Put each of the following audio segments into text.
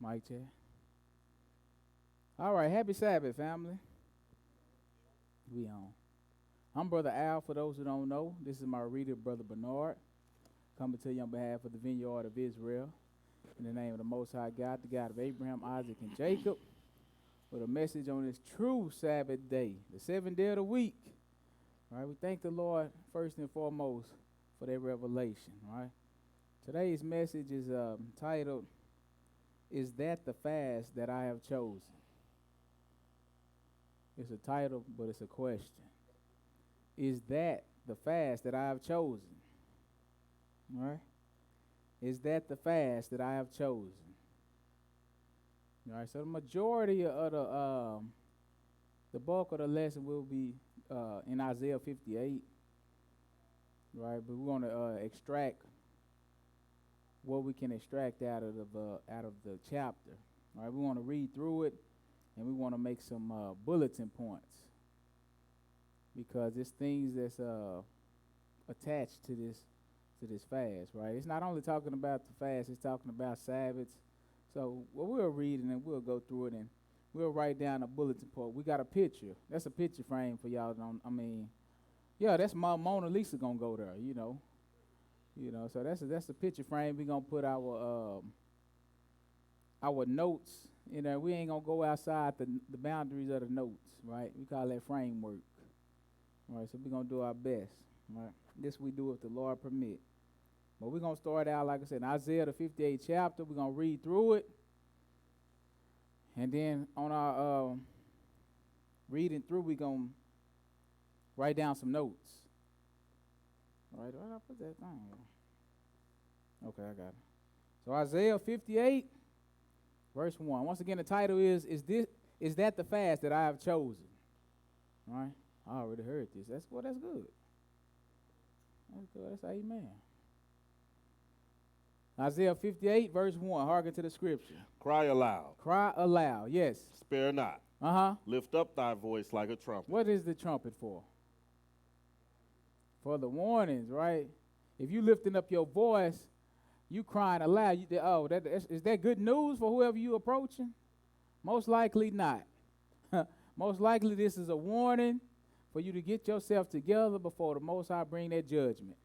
Mic check. All right, happy Sabbath, family. We on. I'm Brother Al, for those who don't know. This is my reader, Brother Bernard, coming to you on behalf of the Vineyard of Israel. In the name of the Most High God, the God of Abraham, Isaac, and Jacob, with a message on this true Sabbath day, the seventh day of the week. All right, we thank the Lord first and foremost for their revelation. All right, today's message is titled, "Is That the Fast That I Have Chosen?" It's a title, but it's a question. Is that the fast that I have chosen? All right? Is that the fast that I have chosen? All right, so the majority of the bulk of the lesson will be in Isaiah 58, right? But we're going to extract what we can extract out of the chapter. All right, we want to read through it, and we want to make some bulletin points, because it's things that's attached to this fast, right? It's not only talking about the fast, it's talking about Sabbaths. So we'll read it and we'll go through it, and we'll write down a bulletin point. We got a picture. That's a picture frame for y'all. That's my Mona Lisa gonna go there, you know. So that's a picture frame. We're gonna put our notes in there. We ain't gonna go outside the boundaries of the notes, right? We call that framework. All right, so we're gonna do our best. Right? This we do if the Lord permit. But we're going to start out, like I said, in Isaiah the 58th chapter. We're going to read through it. And then on our reading through, we're going to write down some notes. All right, where did I put that thing? Okay, I got it. So Isaiah 58, verse 1. Once again, the title is that the fast that I have chosen? All right, I already heard this. That's good. That's good. That's amen. Isaiah 58, verse 1. Hearken to the scripture. Cry aloud. Cry aloud, yes. Spare not. Lift up thy voice like a trumpet. What is the trumpet for? For the warnings, right? If you lifting up your voice, you crying aloud. Is that good news for whoever you approaching? Most likely not. Most likely this is a warning for you to get yourself together before the Most High bring that judgment.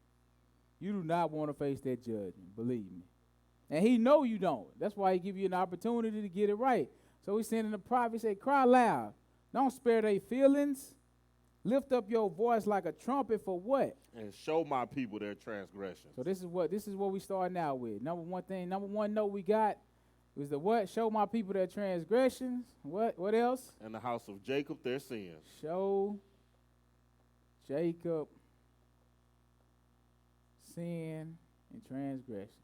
You do not want to face that judgment, believe me. And he know you don't. That's why he give you an opportunity to get it right. So he's sending the prophet, he said, cry loud. Don't spare their feelings. Lift up your voice like a trumpet for what? And show my people their transgressions. So this is what we starting out with. Number one note we got was the what? Show my people their transgressions. What else? And the house of Jacob their sins. Show Jacob sin and transgression.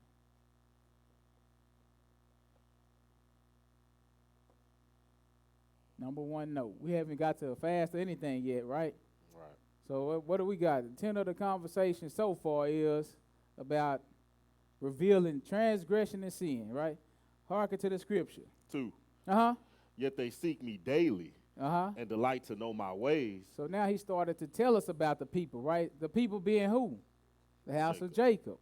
Number one note. We haven't got to a fast or anything yet, right? Right. So what do we got? The tenor of the conversation so far is about revealing transgression and sin, right? Hearken to the scripture. 2. Uh-huh. Yet they seek me daily. And delight to know my ways. So now he started to tell us about the people, right? The people being who? The house of Jacob,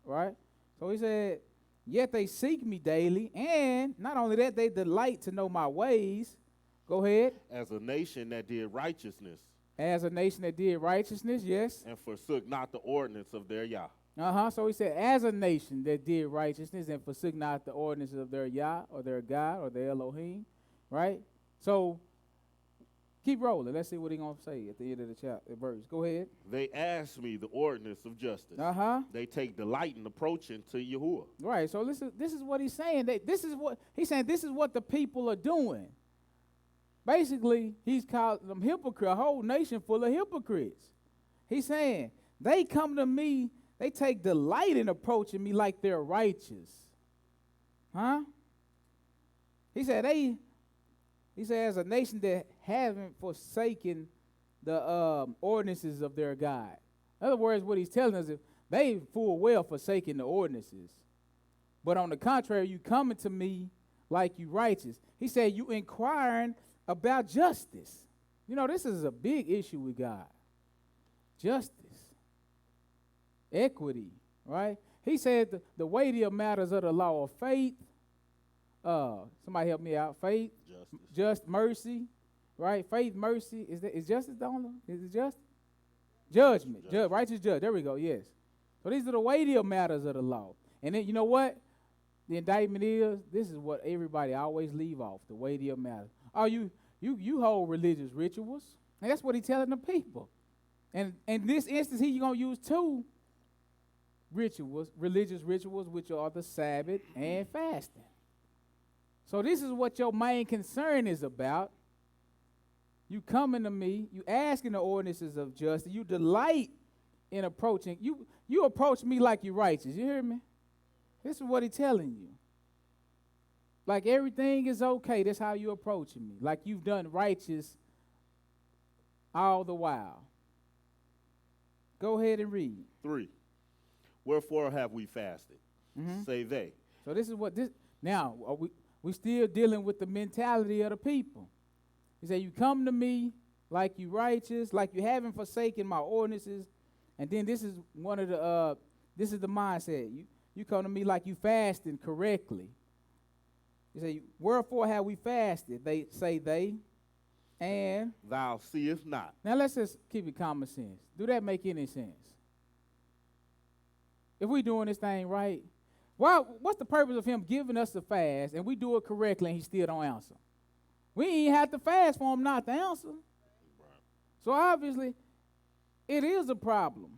right? So he said, yet they seek me daily, and not only that, they delight to know my ways. Go ahead. As a nation that did righteousness. As a nation that did righteousness, yes. And forsook not the ordinance of their Yah. So he said, as a nation that did righteousness and forsook not the ordinances of their Yah or their God or their Elohim, right? So keep rolling. Let's see what he's going to say at the end of the chapter verse. Go ahead. They ask me the ordinance of justice. They take delight in approaching to Yahuwah. Right. So this is what he's saying. This is what the people are doing. Basically, he's called them hypocrites, a whole nation full of hypocrites. He's saying, they come to me, they take delight in approaching me like they're righteous. He said, as a nation that haven't forsaken the ordinances of their God. In other words, what he's telling us is they full well forsaken the ordinances. But on the contrary, you coming to me like you righteous. He said, you inquiring about justice. You know, this is a big issue with God. Justice. Equity, right? He said the weightier matters of the law of faith, Somebody help me out. Faith, just mercy, right? Faith, mercy. Is justice the only? Is it just? Judgment. Righteous judge. There we go. Yes. So these are the weightier matters of the law. And then you know what? The indictment is, this is what everybody always leave off, the weightier matters. Oh, you hold religious rituals. And that's what he's telling the people. And in this instance, he's going to use two rituals, religious rituals, which are the Sabbath and fasting. So this is what your main concern is about. You coming to me, you asking the ordinances of justice, you delight in approaching. You approach me like you're righteous. You hear me? This is what he's telling you. Like everything is okay. That's how you approaching me. Like you've done righteous all the while. Go ahead and read. 3. Wherefore have we fasted? Say they. So this is what this. Now we still dealing with the mentality of the people. He said, "You come to me like you righteous, like you haven't forsaken my ordinances." And then this is one of the. This is the mindset. You come to me like you fasting correctly. You say, wherefore have we fasted? They say they, and thou seest not. Now let's just keep it common sense. Do that make any sense? If we doing this thing right, what's the purpose of him giving us the fast and we do it correctly and he still don't answer? We ain't have to fast for him not to answer. Right. So obviously, it is a problem.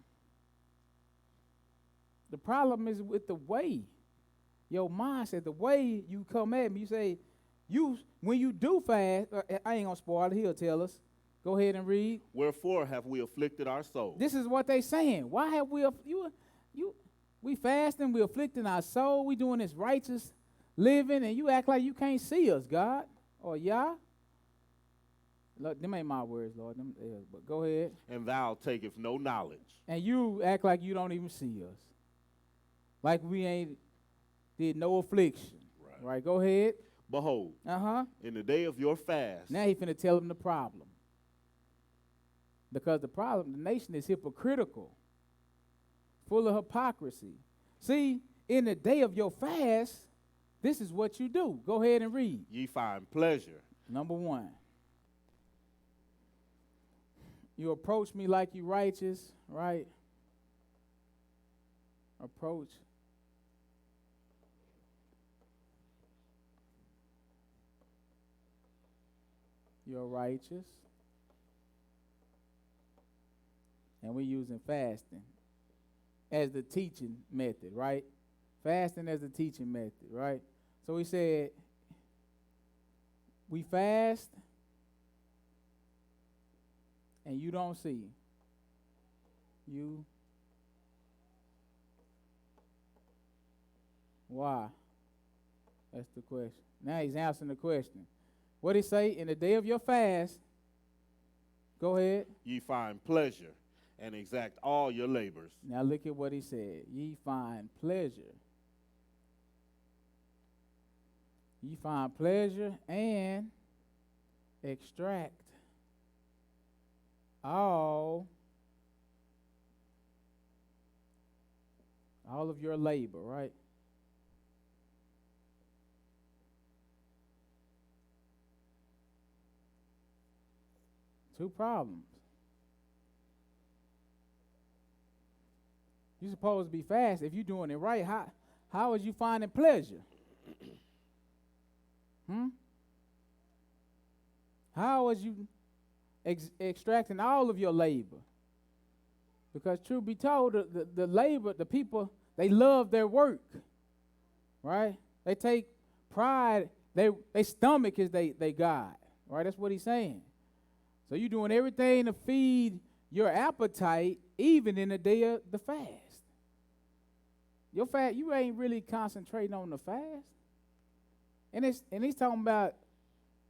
The problem is with the way, your mindset, the way you come at me. You say, when you do fast, I ain't gonna spoil it, he'll tell us. Go ahead and read. Wherefore have we afflicted our soul? This is what they saying. Why have we, we fasting, we afflicting our soul, we doing this righteous living, and you act like you can't see us, God, or Yah. Look, them ain't my words, Lord. But go ahead. And thou takest no knowledge. And you act like you don't even see us. Like we ain't did no affliction. Right, go ahead. Behold, in the day of your fast. Now he finna tell them the problem. Because the nation is hypocritical, full of hypocrisy. See, in the day of your fast, this is what you do. Go ahead and read. Ye find pleasure. Number 1. You approach me like you righteous, right? Approach. You're righteous. And we're using fasting as the teaching method, right? Fasting as the teaching method, right? So he said, we fast and you don't see. You. Why? That's the question. Now he's answering the question. What did he say? In the day of your fast, go ahead. Ye find pleasure and exact all your labors. Now look at what he said. Ye find pleasure. Ye find pleasure and extract all of your labor, right? Two problems. You're supposed to be fast. If you're doing it right, how is you finding pleasure? How is you extracting all of your labor? Because truth be told, the labor, the people, they love their work, right? They take pride. They stomach is they God, right? That's what he's saying. So you're doing everything to feed your appetite, even in the day of the fast. Your fast, you ain't really concentrating on the fast. And he's talking about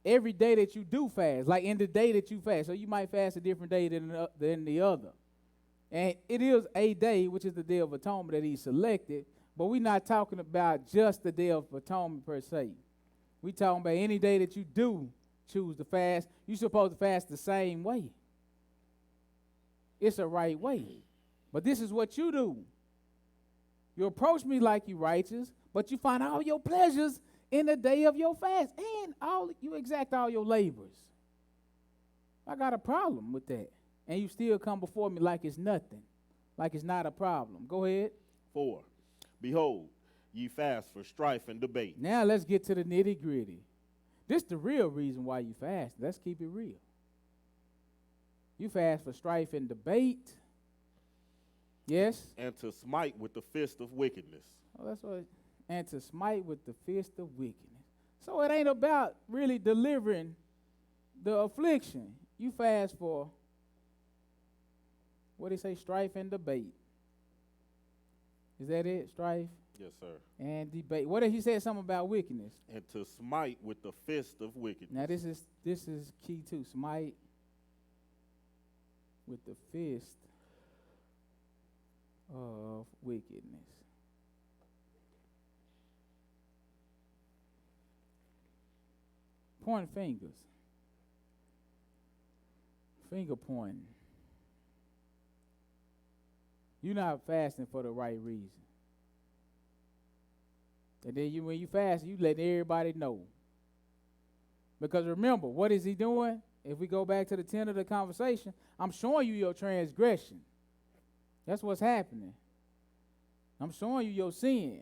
every day that you do fast, like in the day that you fast. So you might fast a different day than the other. And it is a day, which is the Day of Atonement that he selected, but we're not talking about just the Day of Atonement per se. We're talking about any day that you do choose to fast. You're supposed to fast the same way. It's a right way. But this is what you do. You approach me like you righteous, but you find all your pleasures in the day of your fast, and you exact all your labors. I got a problem with that. And you still come before me like it's nothing, like it's not a problem. Go ahead. 4. Behold, ye fast for strife and debate. Now let's get to the nitty-gritty. This is the real reason why you fast. Let's keep it real. You fast for strife and debate. Yes? And to smite with the fist of wickedness. Oh, that's what. And to smite with the fist of wickedness. So it ain't about really delivering the affliction. You fast for, what do they say, strife and debate. Is that it? Strife? Yes, sir. And debate. What did he say? Something about wickedness. And to smite with the fist of wickedness. Now this is key too. Smite with the fist of wickedness. Pointing fingers. Finger pointing. You're not fasting for the right reason. And then when you fast, you let everybody know. Because remember, what is he doing? If we go back to the tenor of the conversation, I'm showing you your transgression. That's what's happening. I'm showing you your sin.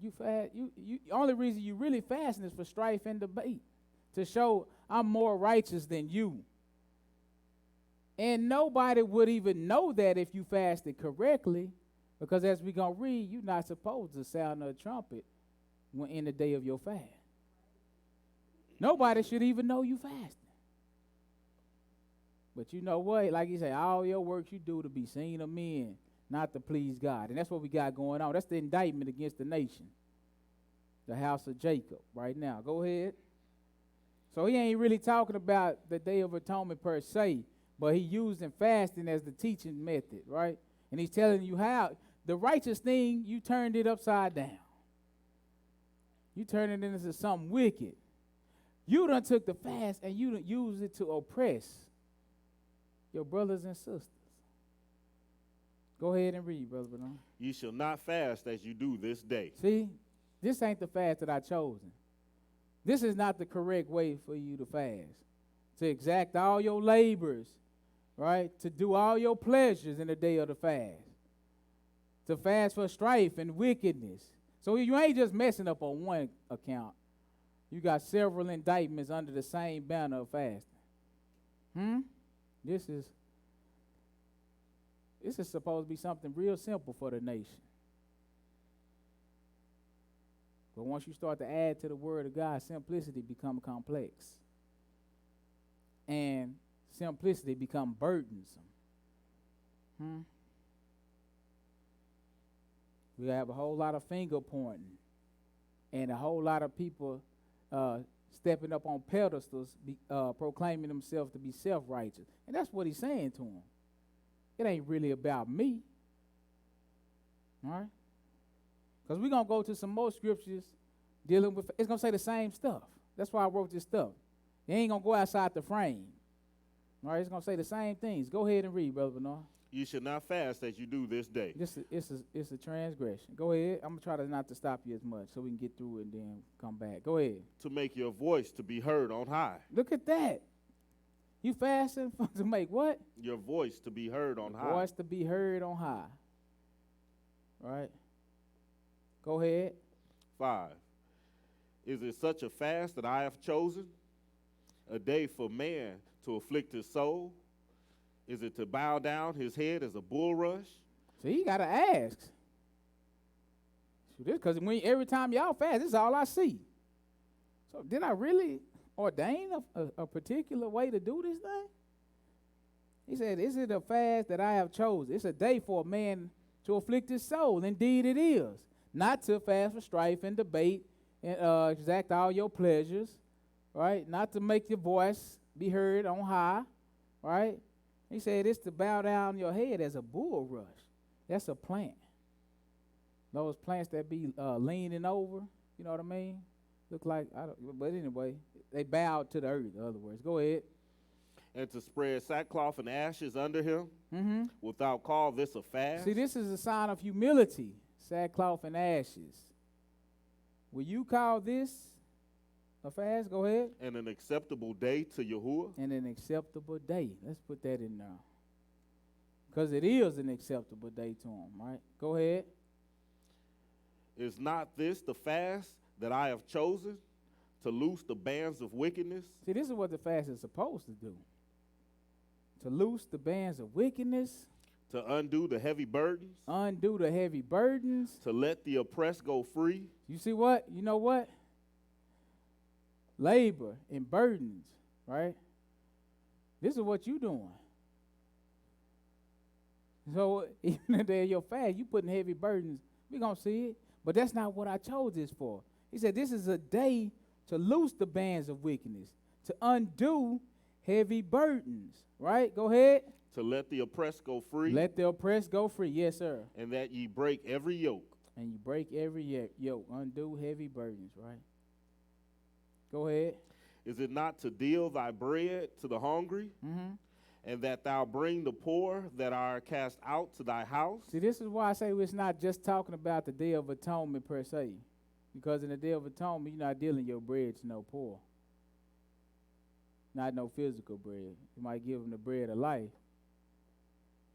You fast. You only reason you really fasting is for strife and debate, to show I'm more righteous than you. And nobody would even know that if you fasted correctly, because as we're going to read, you're not supposed to sound a trumpet when in the day of your fast. Nobody should even know you fasting. But you know what? Like you say, all your works you do to be seen of men, not to please God. And that's what we got going on. That's the indictment against the nation, the house of Jacob right now. Go ahead. So he ain't really talking about the Day of Atonement per se, but he using fasting as the teaching method, right? And he's telling you how the righteous thing, you turned it upside down. You turned it into something wicked. You done took the fast and you done used it to oppress your brothers and sisters. Go ahead and read, Brother Bernard. Ye shall not fast as you do this day. See, this ain't the fast that I chosen. This is not the correct way for you to fast. To exact all your labors, right? To do all your pleasures in the day of the fast. To fast for strife and wickedness. So you ain't just messing up on one account. You got several indictments under the same banner of fasting. This is supposed to be something real simple for the nation. But once you start to add to the word of God, simplicity becomes complex. And simplicity becomes burdensome. We have a whole lot of finger pointing and a whole lot of people stepping up on pedestals, proclaiming themselves to be self-righteous. And that's what he's saying to them. It ain't really about me. All right? Because we're going to go to some more scriptures dealing with, it's going to say the same stuff. That's why I wrote this stuff. It ain't going to go outside the frame. All right? It's going to say the same things. Go ahead and read, Brother Bernard. You should not fast as you do this day. It's a transgression. Go ahead. I'm going to try to not to stop you as much so we can get through it and then come back. Go ahead. To make your voice to be heard on high. Look at that. You fasting to make what? Your voice to be heard on high. Voice to be heard on high. Right? Go ahead. 5. Is it such a fast that I have chosen? A day for man to afflict his soul? Is it to bow down his head as a bulrush? So you got to ask. Because every time y'all fast, this is all I see. So did I really ordain a particular way to do this thing? He said, is it a fast that I have chosen? It's a day for a man to afflict his soul. Indeed it is. Not to fast for strife and debate and exact all your pleasures, right? Not to make your voice be heard on high, right? He said it's to bow down your head as a bulrush. That's a plant. Those plants that be leaning over, you know what I mean? Look like, but anyway, they bowed to the earth, in other words. Go ahead. And to spread sackcloth and ashes under him, without call this a fast. See, this is a sign of humility, sackcloth and ashes. Will you call this a fast? Go ahead. and an acceptable day to Yahuwah? And an acceptable day. Let's put that in there. Because it is an acceptable day to him, right? Go ahead. Is not this the fast that I have chosen, to loose the bands of wickedness, See, this is what the fast is supposed to do. To loose the bands of wickedness, to undo the heavy burdens, undo the heavy burdens. to let the oppressed go free, You see what? You know what? Labor and burdens, right? This is what you doing. So even if they're your fast, you putting heavy burdens. We're going to see it. But that's not what I chose this for. He said this is a day to loose the bands of wickedness, to undo heavy burdens, right? Go ahead. to let the oppressed go free, Let the oppressed go free. Yes, sir. and that ye break every yoke. And you break every yoke, undo heavy burdens, right? Go ahead. Is it not to deal thy bread to the hungry, Mm-hmm. and that thou bring the poor that are cast out to thy house? See, this is why I say it's not just talking about the Day of Atonement per se. Because in the Day of Atonement, you're not dealing your bread to no poor. Not no physical bread. You might give them the bread of life.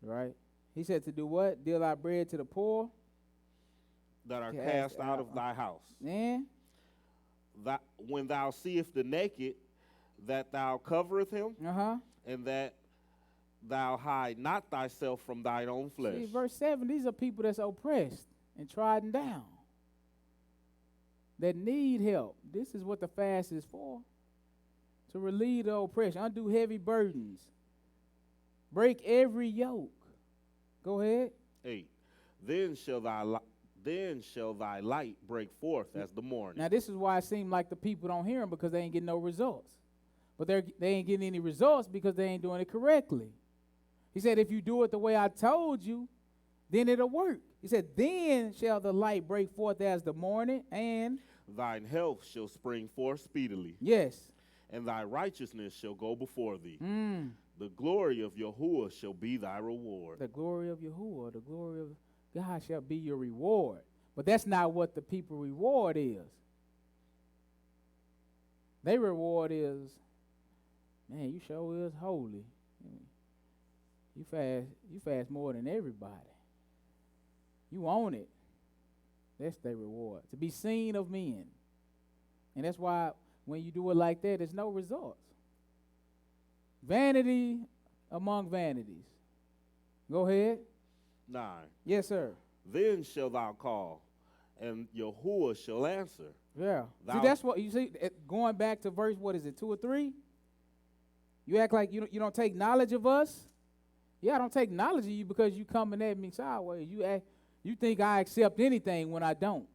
Right? He said to do what? Deal our bread to the poor. That are Cast cast out out. of thy house. And When thou seest the naked, that thou covereth him, and that thou hide not thyself from thine own flesh. See, verse 7, these are people that's oppressed and trodden down. That need help. This is what the fast is for. To relieve the oppression, undo heavy burdens, break every yoke. Go ahead. 8. Then shall thy light break forth as the morning. Now, this is why it seems like the people don't hear him, because they ain't getting no results. But they ain't getting any results because they ain't doing it correctly. He said, if you do it the way I told you, then it'll work. He said, then shall the light break forth as the morning, and Thine health shall spring forth speedily, yes. and thy righteousness shall go before thee. Mm. The glory of Yahuwah shall be thy reward. The glory of Yahuwah, the glory of God shall be your reward. But that's not what the people reward is. Their reward is, man, you sure is holy. You fast more than everybody. You own it. That's their reward. To be seen of men. And that's why when you do it like that, there's no results. Vanity among vanities. Go ahead. 9. Yes, sir. Then shall thou call, and Yahuwah shall answer. Yeah. See, Thou- that's what you see. Going back to verse, what is it, 2 or 3? You act like you don't take knowledge of us. Yeah, I don't take knowledge of you because you coming at me sideways. You think I accept anything when I don't.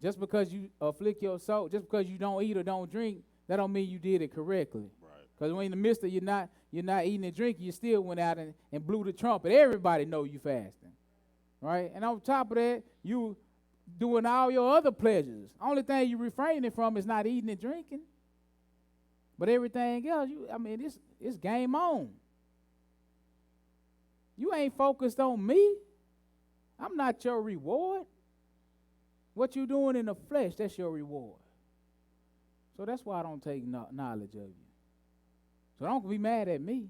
Just because you afflict your soul, just because you don't eat or don't drink, that don't mean you did it correctly. Right. Because when in the midst of you're not eating and drinking, you still went out and blew the trumpet. Everybody know you fasting. Right? And on top of that, you doing all your other pleasures. Only thing you refraining from is not eating and drinking. But everything else, it's game on. You ain't focused on me. I'm not your reward. What you doing in the flesh, that's your reward. So that's why I don't take knowledge of you. So don't be mad at me.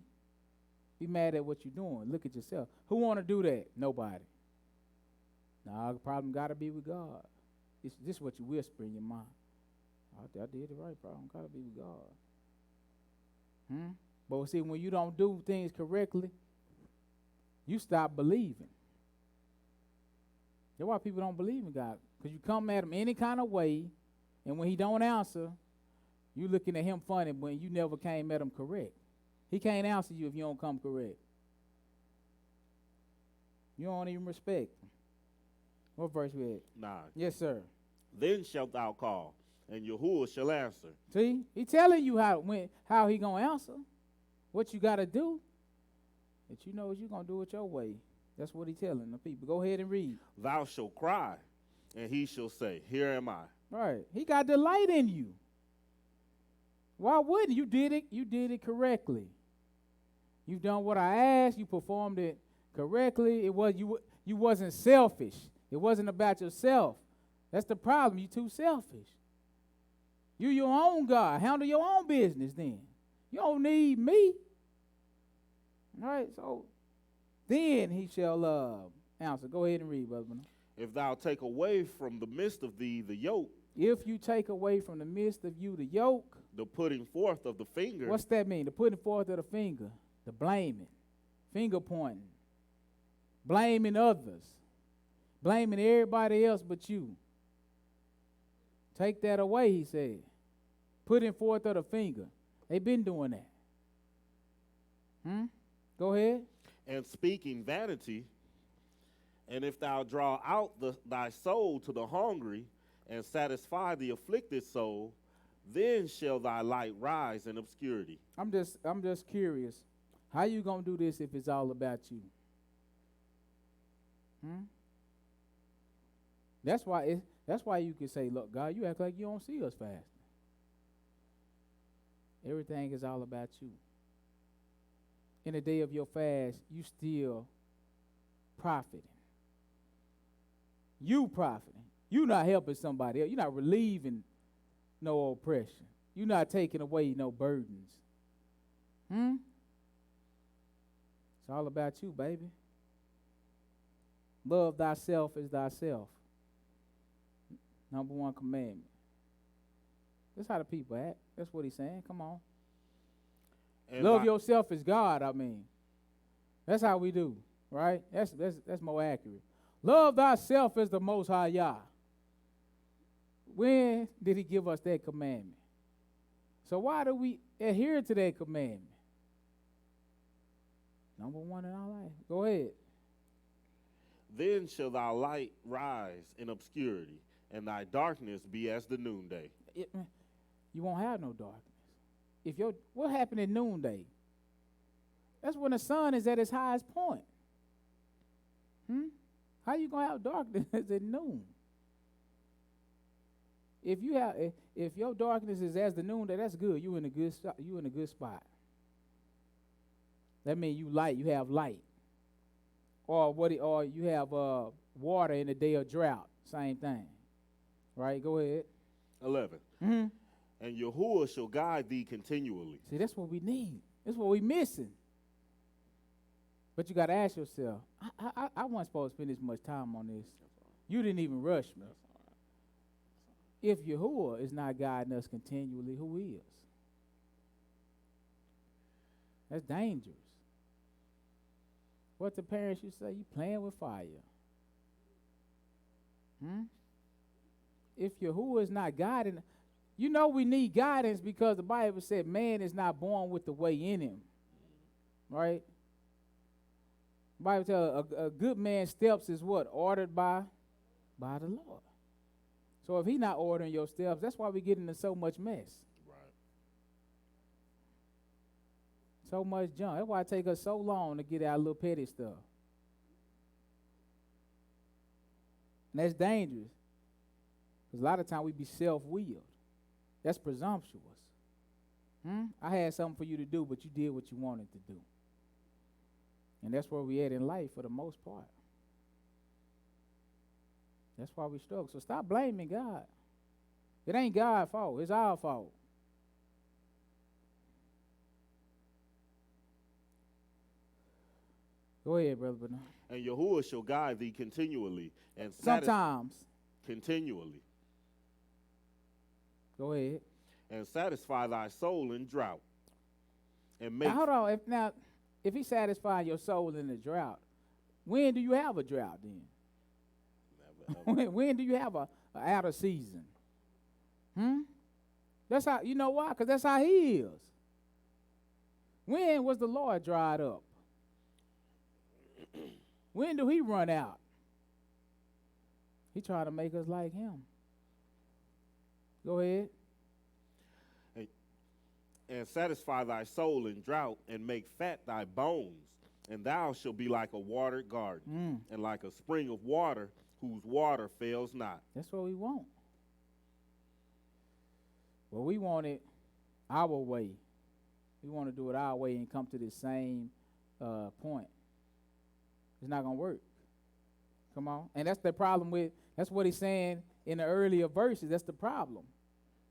Be mad at what you're doing. Look at yourself. Who want to do that? Nobody. Nah, the problem got to be with God. This is what you whisper in your mind. I did it right. Problem got to be with God. But see, when you don't do things correctly, you stop believing. That's why people don't believe in God. Because you come at him any kind of way, and when he don't answer, you looking at him funny when you never came at him correct. He can't answer you if you don't come correct. You don't even respect him. What verse we at? 9. Yes, sir. Then shalt thou call, and Yahuwah shall answer. See? He telling you how he going to answer. What you got to do. That you know you're going to do it your way. That's what he telling the people. Go ahead and read. Thou shalt cry, and he shall say, Here am I. Right. He got delight in you. Why wouldn't you? You did it correctly. You've done what I asked. You performed it correctly. You wasn't selfish. It wasn't about yourself. That's the problem. You too selfish. You your own God. Handle your own business then. You don't need me. All right, so then he shall answer. Go ahead and read, Brother Bernard. If thou take away from the midst of thee the yoke, If you take away from the midst of you the yoke, the putting forth of the finger, what's that mean? The putting forth of the finger, the blaming, finger pointing, blaming others, blaming everybody else but you. Take that away, he said. Putting forth of the finger. They've been doing that. Go ahead. and speaking vanity, and if thou draw out thy soul to the hungry, and satisfy the afflicted soul, then shall thy light rise in obscurity. I'm just curious. How you gonna do this if it's all about you? That's why you can say, look, God, you act like you don't see us fasting. Everything is all about you. In the day of your fast, you still profiting. You profiting. You not helping somebody else. You're not relieving no oppression. You're not taking away no burdens. It's all about you, baby. Love thyself as thyself. Number one commandment. That's how the people act. That's what he's saying. Come on. And Love yourself as God, I mean. That's how we do, right? That's more accurate. Love thyself as the Most High Yah. When did he give us that commandment? So why do we adhere to that commandment? Number one in our life. Go ahead. Then shall thy light rise in obscurity, and thy darkness be as the noonday. You won't have no darkness. What happened at noonday? That's when the sun is at its highest point. How you gonna have darkness at noon? If your darkness is as the noonday, that's good. You in a good spot. That means you have light. Or you have water in the day of drought. Same thing. Right? Go ahead. 11. And Yahuwah shall guide thee continually. See, that's what we need. That's what we missing. But you got to ask yourself, I wasn't supposed to spend this much time on this. You didn't even rush me. If Yahuwah is not guiding us continually, who is? That's dangerous. What the parents used to say, you playing with fire. If Yahuwah is not guiding, you know we need guidance because the Bible said man is not born with the way in him. Right? The Bible tells a good man's steps is what? Ordered by the Lord. So if he's not ordering your steps, that's why we get into so much mess. Right. So much junk. That's why it takes us so long to get our little petty stuff. And that's dangerous. Because a lot of times we be self-willed. That's presumptuous. I had something for you to do, but you did what you wanted to do. And that's where we at in life for the most part. That's why we struggle. So stop blaming God. It ain't God's fault. It's our fault. Go ahead, Brother Bernard. And Yahuwah shall guide thee continually. And Sometimes. Continually. Go ahead. And satisfy thy soul in drought. And make. Now, hold on. If he satisfies your soul in the drought, when do you have a drought then? When do you have a out of season? That's how, you know why? Because that's how he is. When was the Lord dried up? When do he run out? He tried to make us like him. Go ahead. And satisfy thy soul in drought, and make fat thy bones, and thou shalt be like a watered garden, and like a spring of water whose water fails not. That's what we want. Well, we want it our way. We want to do it our way and come to the same point. It's not going to work. Come on. And that's the problem that's what he's saying in the earlier verses. That's the problem.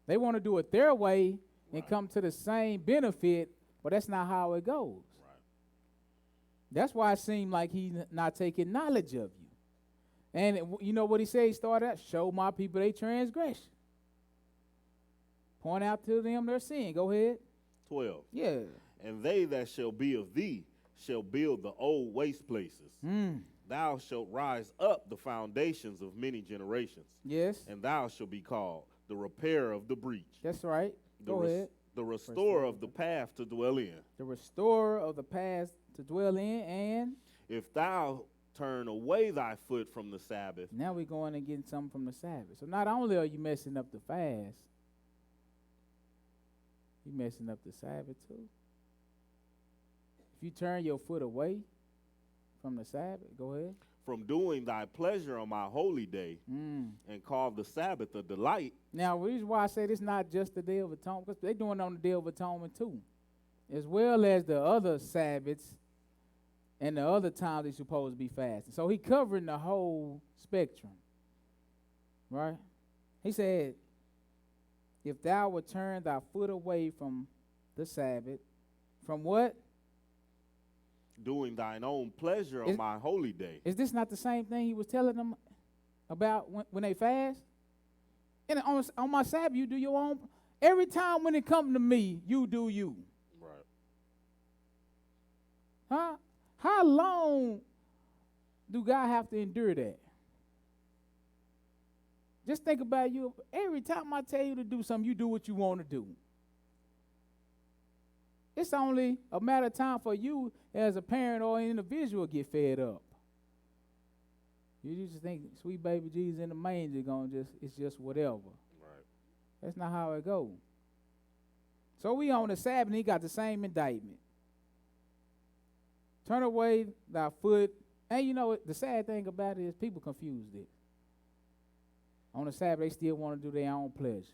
They want to do it their way and come to the same benefit, but that's not how it goes. Right. That's why it seemed like he's not taking knowledge of you. And you know what he said? He started out, show my people their transgression. Point out to them their sin. Go ahead. 12. Yeah. And they that shall be of thee shall build the old waste places. Thou shalt rise up the foundations of many generations. Yes. And thou shalt be called the repairer of the breach. That's right. Go ahead. The restorer of the path to dwell in. The restorer of the path to dwell in, and if thou turn away thy foot from the Sabbath. Now we're going and getting something from the Sabbath. So not only are you messing up the fast, you're messing up the Sabbath too. If you turn your foot away from the Sabbath, go ahead. From doing thy pleasure on my holy day, and call the Sabbath a delight. Now, the reason why I say this is not just the Day of Atonement, because they're doing it on the Day of Atonement too, as well as the other Sabbaths and the other times they're supposed to be fasting. So he covering the whole spectrum, right? He said, if thou would turn thy foot away from the Sabbath, from what? Doing thine own pleasure on my holy day. Is this not the same thing he was telling them about when they fast? And on my Sabbath, you do your own. Every time when it comes to me, you do you. Right. Huh? How long do God have to endure that? Just think about you. Every time I tell you to do something, you do what you want to do. It's only a matter of time for you as a parent or an individual get fed up. You just think sweet baby Jesus in the manger it's just whatever. Right. That's not how it goes. So we on the Sabbath and he got the same indictment. Turn away thy foot. And you know what? The sad thing about it is people confuse this. On the Sabbath, they still want to do their own pleasures.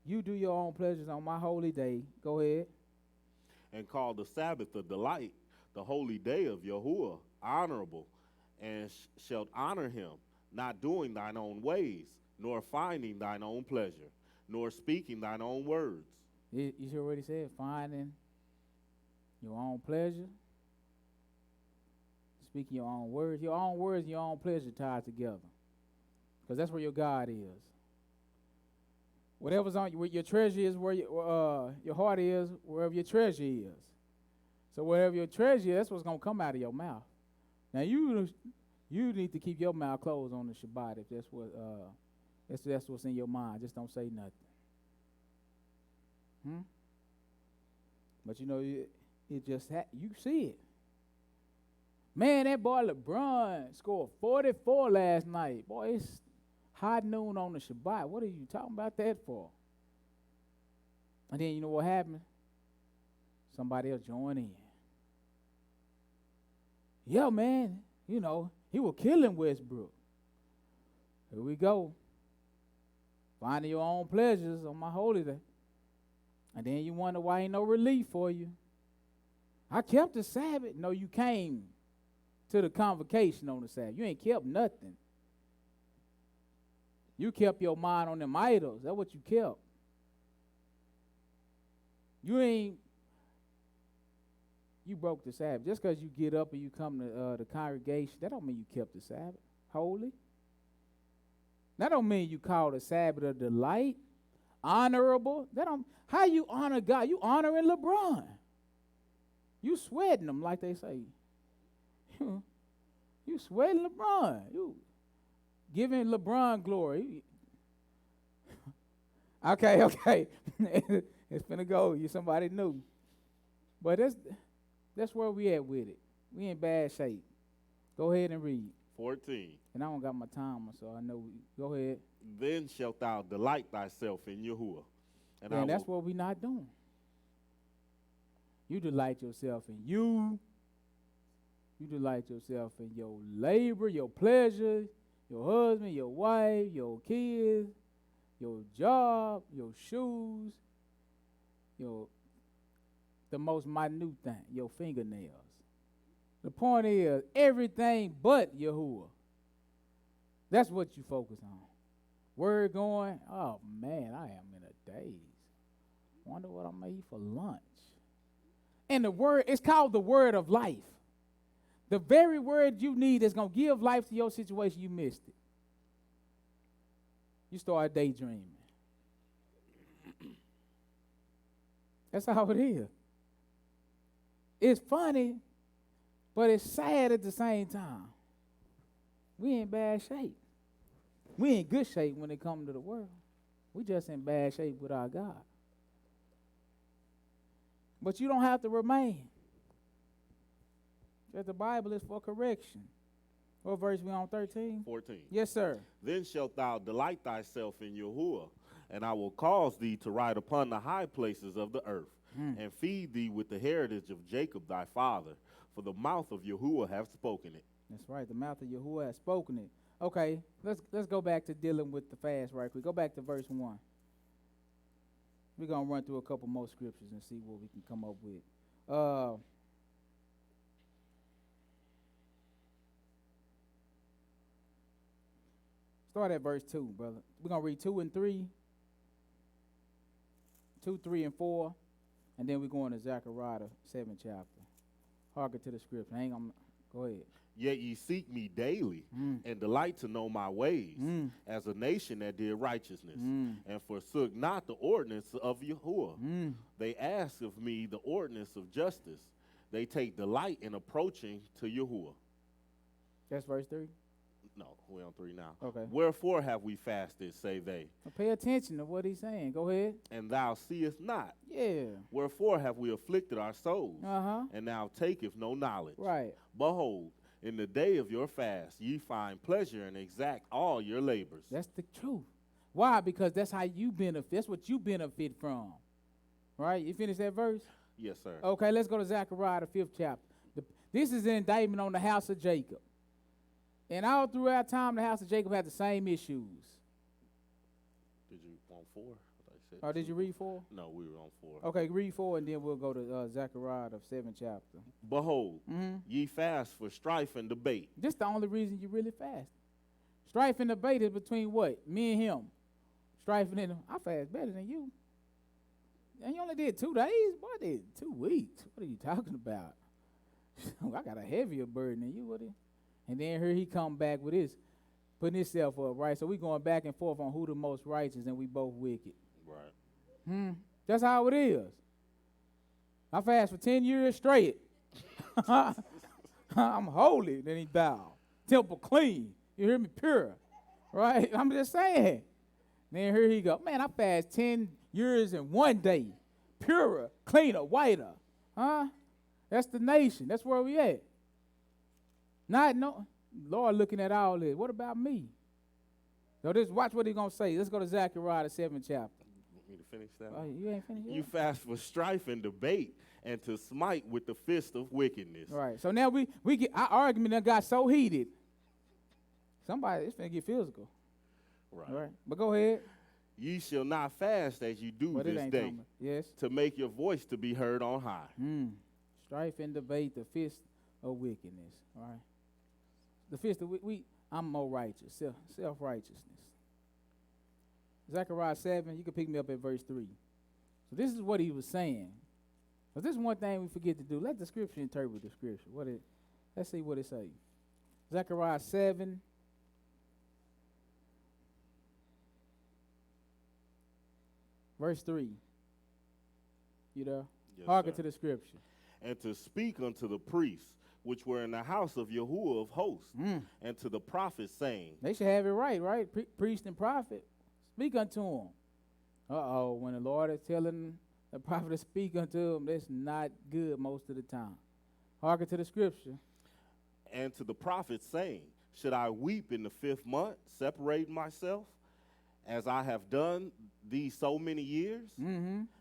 You do your own pleasures on my holy day. Go ahead. And call the Sabbath a delight, the holy day of Yahuwah, honorable, and shalt honor him, not doing thine own ways, nor finding thine own pleasure, nor speaking thine own words. You sure what he said? Finding your own pleasure, speaking your own words. Your own words and your own pleasure tied together. Because that's where your God is. Whatever's on you, where your treasure is, where your heart is, wherever your treasure is. So wherever your treasure is, that's what's going to come out of your mouth. Now you need to keep your mouth closed on the Shabbat if that's what's in your mind. Just don't say nothing. But you know, it just you see it. Man, that boy LeBron scored 44 last night. Boy, it's high noon on the Shabbat. What are you talking about that for? And then you know what happened? Somebody else joined in. Yeah, man, you know, he was killing Westbrook. Here we go. Finding your own pleasures on my holy day. And then you wonder why ain't no relief for you. I kept the Sabbath. No, you came to the convocation on the Sabbath. You ain't kept nothing. You kept your mind on them idols. That's what you kept. You broke the Sabbath. Just because you get up and you come to the congregation, that don't mean you kept the Sabbath holy. That don't mean you call the Sabbath a delight, honorable. How you honor God? You honoring LeBron. You sweating them, like they say. You sweating LeBron. You giving LeBron glory. Okay. It's finna go. You somebody new. But that's where we at with it. We in bad shape. Go ahead and read. 14. And I don't got my timer, so I know. Go ahead. Then shalt thou delight thyself in Yahuwah. And that's what we not doing. You delight yourself in you. You delight yourself in your labor, your pleasure, your husband, your wife, your kids, your job, your shoes, the most minute thing, your fingernails. The point is everything but Yahuwah. That's what you focus on. Word going, oh man, I am in a daze. Wonder what I'm gonna eat for lunch. And the word, it's called the word of life. The very word you need that's gonna give life to your situation, you missed it. You start daydreaming. That's how it is. It's funny, but it's sad at the same time. We in bad shape. We in good shape when it comes to the world. We just in bad shape with our God. But you don't have to remain. Because the Bible is for correction. What verse we on, 13? 14. Yes, sir. Then shalt thou delight thyself in Yahuwah, and I will cause thee to ride upon the high places of the earth, and feed thee with the heritage of Jacob thy father, for the mouth of Yahuwah hath spoken it. That's right. The mouth of Yahuwah has spoken it. Okay, let's go back to dealing with the fast right quick. Go back to verse 1. We're going to run through a couple more scriptures and see what we can come up with. Start at verse 2, brother. We're going to read 2 and 3, 2, 3, and 4, and then we're going to Zechariah, the 7th chapter. Hearken to the scripture. Go ahead. Yet ye seek me daily, and delight to know my ways, as a nation that did righteousness, and forsook not the ordinance of Yahuwah. They ask of me the ordinance of justice. They take delight in approaching to Yahuwah. That's verse 3? No, we're on 3 now. Okay. Wherefore have we fasted, say they. Well, pay attention to what he's saying. Go ahead. And thou seest not. Yeah. Wherefore have we afflicted our souls, Uh-huh. and thou taketh no knowledge. Right. Behold, in the day of your fast, ye find pleasure and exact all your labors. That's the truth. Why? Because that's how you benefit. That's what you benefit from. Right? You finish that verse? Yes, sir. Okay, let's go to Zechariah, the 5th chapter. This is an indictment on the house of Jacob. And all throughout time, the house of Jacob had the same issues. Did you want 4? Oh, did you read 4? No, we were on 4. Okay, read 4, and then we'll go to Zechariah, the 7th chapter. Behold, ye fast for strife and debate. This the only reason you really fast. Strife and debate is between what? Me and him. Strife and him. I fast better than you. And you only did 2 days? Boy, I did 2 weeks. What are you talking about? I got a heavier burden than you. And then here he come back with this, putting himself up, right? So we going back and forth on who the most righteous, and we both wicked. Right. That's how it is. I fast for 10 years straight. I'm holy. Then he bowed. Temple clean. You hear me? Pure. Right? I'm just saying. Then here he go. Man, I fast 10 years in 1 day. Purer, cleaner, whiter. Huh? That's the nation. That's where we at. Not no Lord looking at all this. What about me? So just watch what he's going to say. Let's go to Zechariah, the 7th chapter. Want me to finish that? Oh, you ain't finished yet? You fast for strife and debate, and to smite with the fist of wickedness. Right. So now we get our argument that got so heated. Somebody, it's finna get physical. Right. But go ahead. Ye shall not fast as you do But it this ain't day, talking- Yes. to make your voice to be heard on high. Strife and debate, the fist of wickedness. All right. The fist of I'm more righteous, self-righteousness. Zechariah 7, you can pick me up at verse 3. So this is what he was saying. But this is one thing we forget to do. Let the scripture interpret the scripture. Let's see what it says. Zechariah 7. Verse 3. You there? Yes, Hearken sir. to the scripture. And to speak unto the priests, which were in the house of Yahuwah of hosts, and to the prophets, saying, They should have it right? Priest and prophet. Speak unto them. When the Lord is telling the prophet to speak unto them, that's not good most of the time. Hearken to the scripture. and to the prophets, saying, should I weep in the 5th month, separating myself, as I have done these so many years?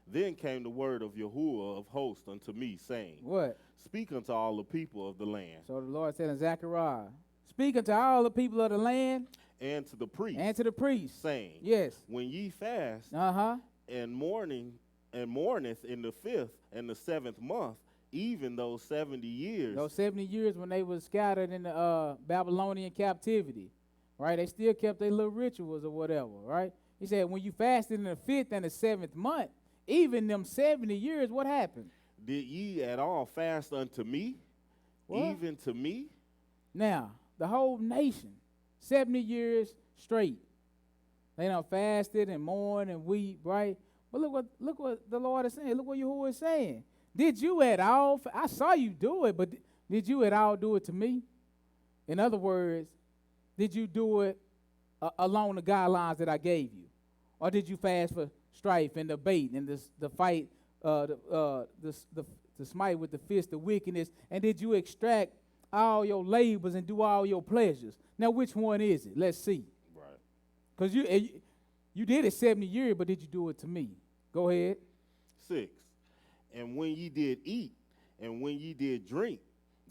Then came the word of Yahuwah of hosts unto me, saying, What? speak unto all the people of the land, So the Lord said in Zechariah, speak unto all the people of the land and to the priests, and to the priests. saying, Yes. when ye fast Uh-huh. and mourneth in the 5th and the 7th month, even those 70 years. Those 70 years when they was scattered in the Babylonian captivity, right? They still kept their little rituals or whatever, right? He said, when you fasted in the 5th and the 7th month, even them 70 years, what happened? Did ye at all fast unto me, What? even to me? Now, the whole nation, 70 years straight, they done fasted and mourned and weep, right? But look what the Lord is saying. Look what Yahuwah is saying. Did you at all, I saw you do it, but did you at all do it to me? In other words, did you do it along the guidelines that I gave you? Or did you fast for strife and debate and the fight, the smite with the fist of wickedness? And did you extract all your labors and do all your pleasures? Now, which one is it? Let's see. Right. Because you did it 70 years, but did you do it to me? Go ahead. 6. And when ye did eat, and when ye did drink,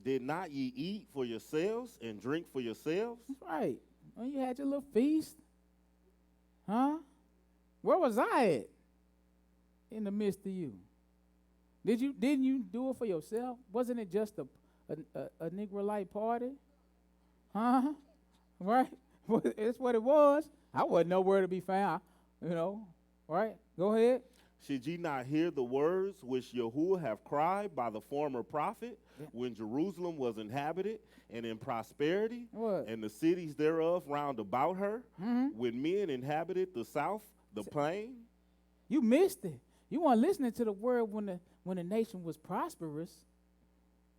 did not ye eat for yourselves and drink for yourselves? That's right. When you had your little feast. Huh? Where was I at in the midst of you? Didn't you do it for yourself? Wasn't it just a Negroite party? Huh? Right? That's what it was. I wasn't nowhere to be found, right? Go ahead. Should ye not hear the words which Yahuwah have cried by the former prophet, when Jerusalem was inhabited and in prosperity, What? and the cities thereof round about her, when men inhabited the south, the plain? You missed it. You weren't listening to the word when the nation was prosperous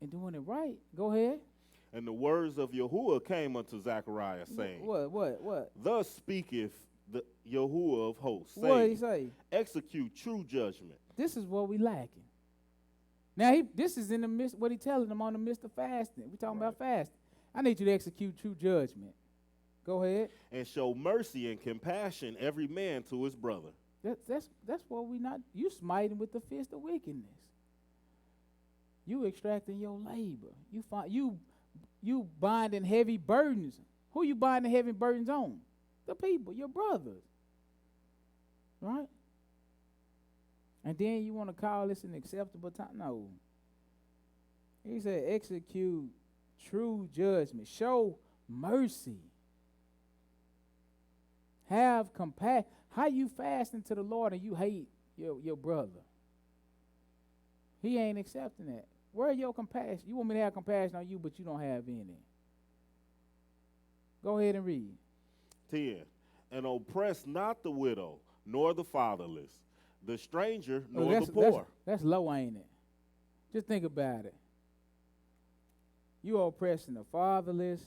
and doing it right. Go ahead. And the words of Yahuwah came unto Zechariah, saying, What? Thus speaketh the Yahuwah of hosts, What did he saying, say? execute true judgment. This is what we lacking. Now, this is in the midst, what he telling them on the midst of fasting. We're talking about fasting. I need you to execute true judgment. Go ahead. And show mercy and compassion every man to his brother. That's what we not. You smiting with the fist of wickedness. You extracting your labor. You binding heavy burdens. Who you binding heavy burdens on? The people, your brothers. Right? And then you want to call this an acceptable time? No. He said execute true judgment. Show mercy. Have compassion. How you fasting to the Lord and you hate your brother? He ain't accepting that. Where your compassion? You want me to have compassion on you, but you don't have any. Go ahead and read. 10. And oppress not the widow, nor the fatherless, the stranger, nor the poor. That's low, ain't it? Just think about it. You are oppressing the fatherless,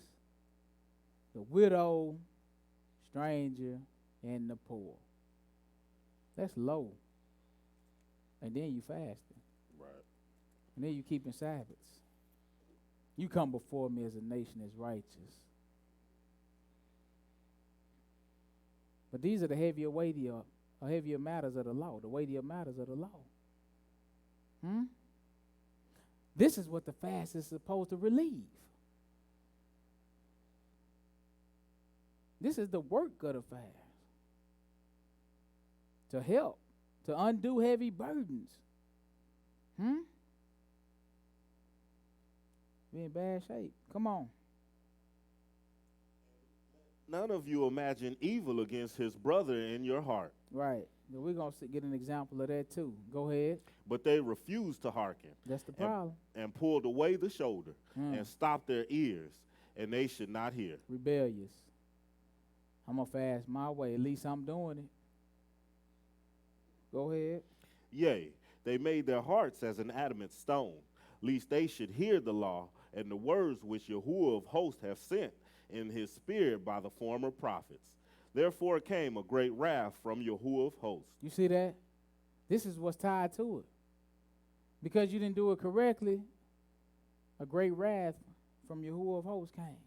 the widow, stranger, and the poor. That's low. And then you fasting. Right. And then you keeping Sabbaths. You come before me as a nation that's righteous. But these are the heavier matters of the law, the weightier matters of the law. This is what the fast is supposed to relieve. This is the work of the fast. To help, to undo heavy burdens. We in bad shape. Come on. None of you imagine evil against his brother in your heart. Right. We're going to get an example of that too. Go ahead. But they refused to hearken. That's the problem. And pulled away the shoulder and stopped their ears, and they should not hear. Rebellious. I'm going to fast my way. At least I'm doing it. Go ahead. Yea, they made their hearts as an adamant stone, lest they should hear the law and the words which Yahuwah of hosts hath sent in his spirit by the former prophets. Therefore came a great wrath from Yahuwah of hosts. You see that? This is what's tied to it. Because you didn't do it correctly, a great wrath from Yahuwah of hosts came.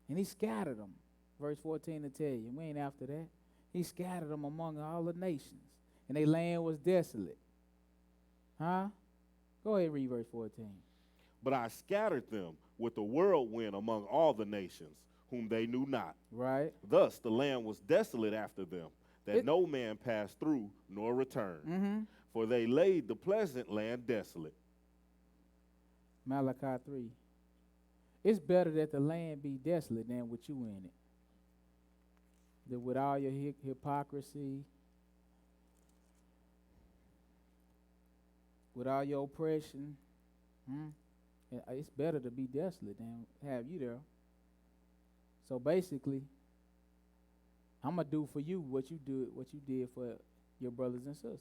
And he scattered them. Verse 14 to tell you. We ain't after that. He scattered them among all the nations. And their land was desolate. Huh? Go ahead and read verse 14. But I scattered them with a whirlwind among all the nations, whom they knew not. Right. Thus the land was desolate after them, that no man passed through nor returned. For they laid the pleasant land desolate. Malachi 3. It's better that the land be desolate than with you in it. That with all your hypocrisy, with all your oppression, it's better to be desolate than have you there. So basically, I'm gonna do for you what you did for your brothers and sisters.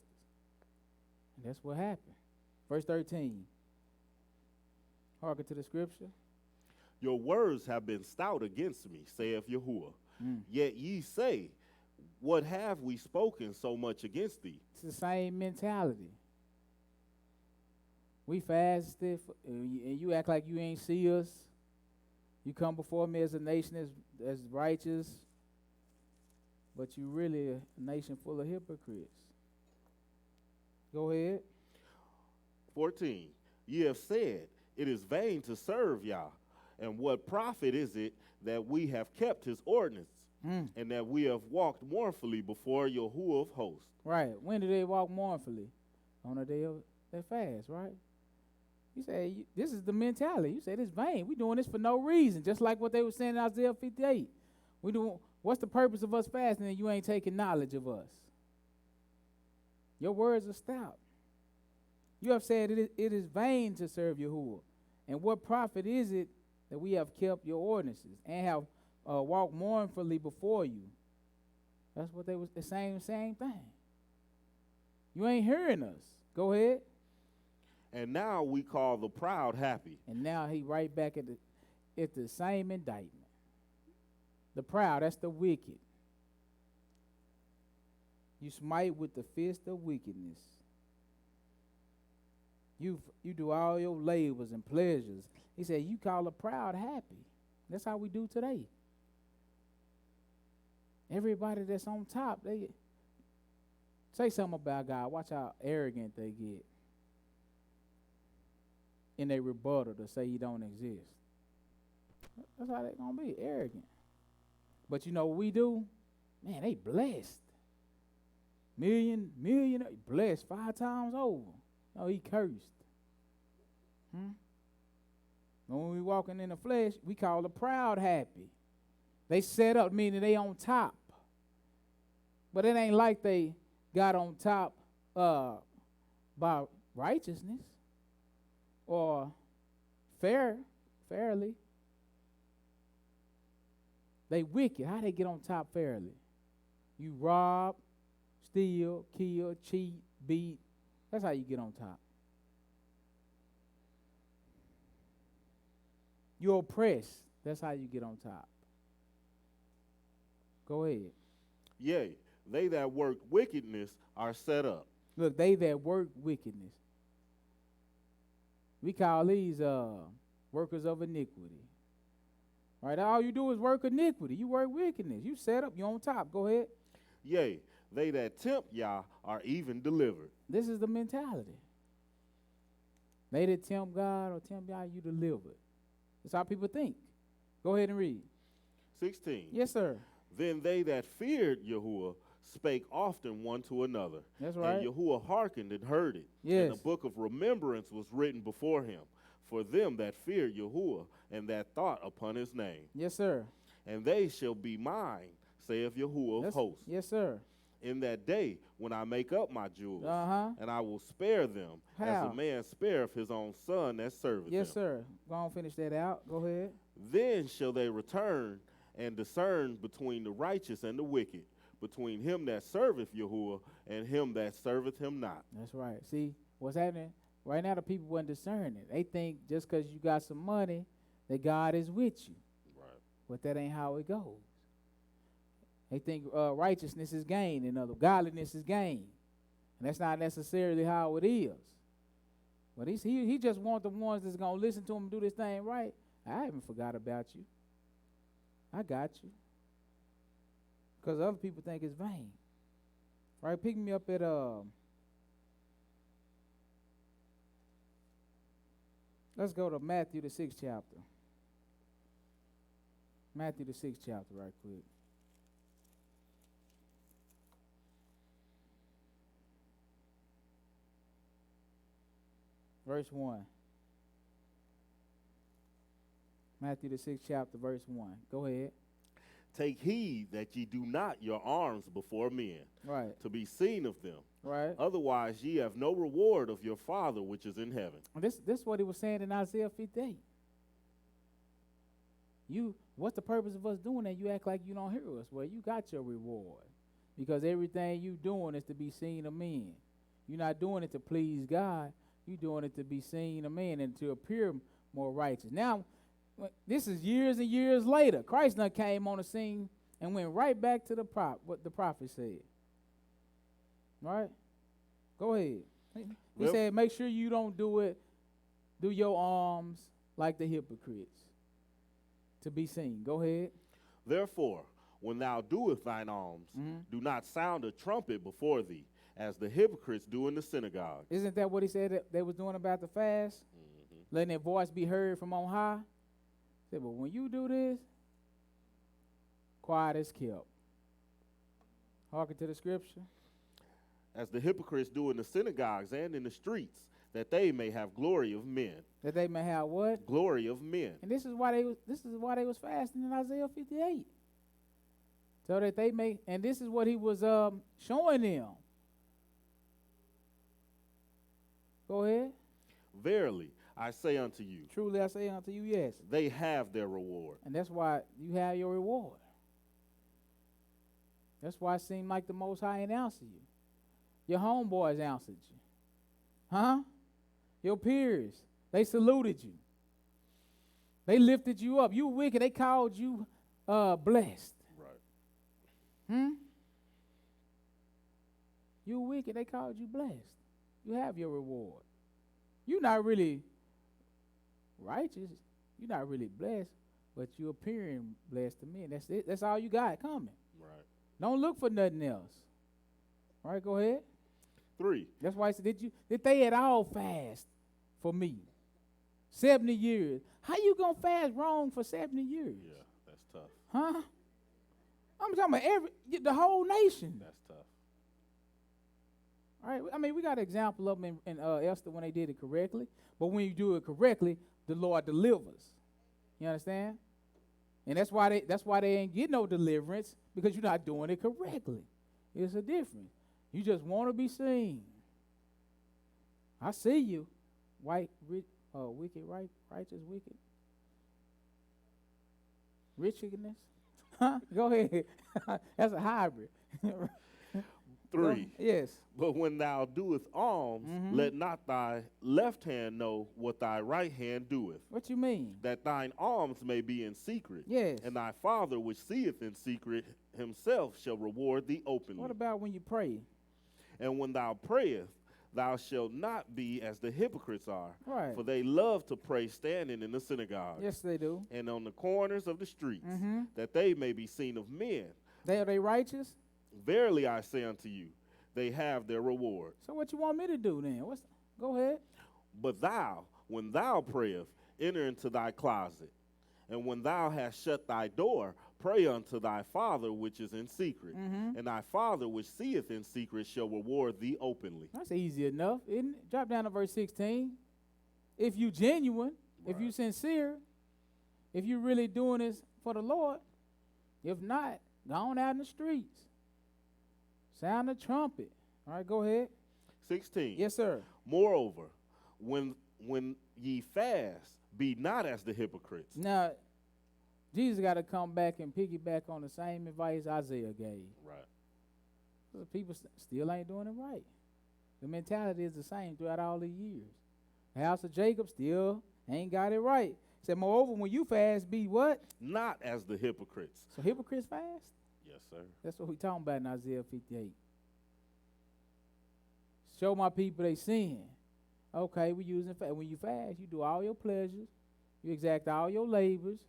And that's what happened. Verse 13. Hearken to the scripture. Your words have been stout against me, saith Yahuwah. Yet ye say, what have we spoken so much against thee? It's the same mentality. We fasted, and you act like you ain't see us. You come before me as a nation as righteous, but you really a nation full of hypocrites. Go ahead. 14. Ye have said, it is vain to serve Yah, and what profit is it that we have kept his ordinance, and that we have walked mournfully before Yahuwah of hosts? Right. When do they walk mournfully? On the day of their fast, right? You say, this is the mentality. You said it's vain. We're doing this for no reason, just like what they were saying in Isaiah 58. What's the purpose of us fasting and you ain't taking knowledge of us? Your words are stout. You have said it is vain to serve Yahuwah. And what profit is it that we have kept your ordinances and have walked mournfully before you? That's what they was the same thing. You ain't hearing us. Go ahead. And now we call the proud happy. And now he right back at the same indictment. The proud, that's the wicked. You smite with the fist of wickedness. You do all your labors and pleasures. He said, you call the proud happy. That's how we do today. Everybody that's on top, they say something about God. Watch how arrogant they get. In their rebuttal to say he don't exist. That's how they gonna be, arrogant. But you know what we do? Man, they blessed. Million, blessed 5 times over. No, he cursed. When we walking in the flesh, we call the proud happy. They set up, meaning they on top. But it ain't like they got on top by righteousness or fairly. They wicked. How they get on top fairly? You rob, steal, kill, cheat, beat. That's how you get on top. You oppress. That's how you get on top. Go ahead. Yea, they that work wickedness are set up. Look, they that work wickedness. We call these workers of iniquity. Right? All you do is work iniquity. You work wickedness. You set up. You on top. Go ahead. Yea, they that tempt Yah are even delivered. This is the mentality. They that tempt God or tempt Yah, you delivered. That's how people think. Go ahead and read. 16. Yes, sir. Then they that feared Yahuwah spake often one to another. That's right. And Yahuwah hearkened and heard it. Yes. And the book of remembrance was written before him for them that feared Yahuwah and that thought upon his name. Yes, sir. And they shall be mine, saith Yahuwah of hosts. Yes, sir. In that day when I make up my jewels, Uh-huh. and I will spare them as a man spareth his own son that serveth him. Yes, sir. Go on, finish that out. Go ahead. Then shall they return and discern between the righteous and the wicked, between him that serveth Yahuwah and him that serveth him not. That's right. See, what's happening? Right now the people weren't discerning. They think just because you got some money that God is with you. Right. But that ain't how it goes. They think righteousness is gain and godliness is gain. And that's not necessarily how it is. But he just wants the ones that's going to listen to him and do this thing right. I haven't forgot about you. I got you. Because other people think it's vain. Right, pick me up at let's go to Matthew the 6th chapter. Matthew the 6th chapter right quick. Verse 1. Matthew the 6th chapter, verse 1. Go ahead. Take heed that ye do not your arms before men, Right. to be seen of them. Right. Otherwise ye have no reward of your Father which is in heaven. This is what he was saying in Isaiah 58. What's the purpose of us doing that? You act like you don't hear us. Well, you got your reward. Because everything you doing is to be seen of men. You're not doing it to please God. You're doing it to be seen of men and to appear more righteous. Now, this is years and years later. Christ done came on the scene and went right back to what the prophet said. Right? Go ahead. He said, make sure you don't do your arms like the hypocrites to be seen. Go ahead. Therefore, when thou doest thine alms, do not sound a trumpet before thee, as the hypocrites do in the synagogue. Isn't that what he said that they was doing about the fast? Letting their voice be heard from on high? He said, but when you do this, quiet is kept. Hearken to the scripture. As the hypocrites do in the synagogues and in the streets, that they may have glory of men. That they may have what? Glory of men. And this is why they was fasting in Isaiah 58. So that they may, and this is what he was showing them. Go ahead. Verily, I say unto you. Truly I say unto you, yes. They have their reward. And that's why you have your reward. That's why it seemed like the Most High ain't answered you. Your homeboys answered you. Huh? Your peers, they saluted you. They lifted you up. You wicked, they called you blessed. Right. You wicked, they called you blessed. You have your reward. You're not really righteous. You're not really blessed, but you're appearing blessed to men. That's it. That's all you got coming. Right. Don't look for nothing else. All right, go ahead. 3. That's why I said, did they at all fast for me? 70 years. How you gonna fast wrong for 70 years? Yeah, that's tough. Huh? I'm talking about the whole nation. That's tough. All right. I mean, we got an example of them in Esther when they did it correctly. But when you do it correctly, the Lord delivers. You understand? And that's why they ain't get no deliverance, because you're not doing it correctly. It's a difference. You just want to be seen. I see you, wicked, righteous, wicked, richness. Huh? Go ahead. That's a hybrid. 3. Yes. But when thou doest alms, let not thy left hand know what thy right hand doeth. What you mean? That thine alms may be in secret. Yes. And thy Father which seeth in secret himself shall reward thee openly. What about when you pray? And when thou prayest, thou shalt not be as the hypocrites are. Right. For they love to pray standing in the synagogue. Yes, they do. And on the corners of the streets, that they may be seen of men. Are they righteous? Verily I say unto you, they have their reward. So what you want me to do then? Go ahead. But thou, when thou prayest, enter into thy closet. And when thou hast shut thy door, pray unto thy Father which is in secret. And thy Father which seeth in secret shall reward thee openly. That's easy enough, isn't it? Drop down to verse 16. If you genuine, if you sincere, if you really doing this for the Lord, if not, go on out in the streets. Sound the trumpet. All right, go ahead. 16. Yes, sir. Moreover, when ye fast, be not as the hypocrites. Now, Jesus got to come back and piggyback on the same advice Isaiah gave. Right. So people still ain't doing it right. The mentality is the same throughout all the years. The house of Jacob still ain't got it right. He said, moreover, when you fast, be what? Not as the hypocrites. So hypocrites fast? Yes, sir. That's what we talking about in Isaiah 58. Show my people they sin. Okay, we using fast. When you fast, you do all your pleasures. You exact all your labors.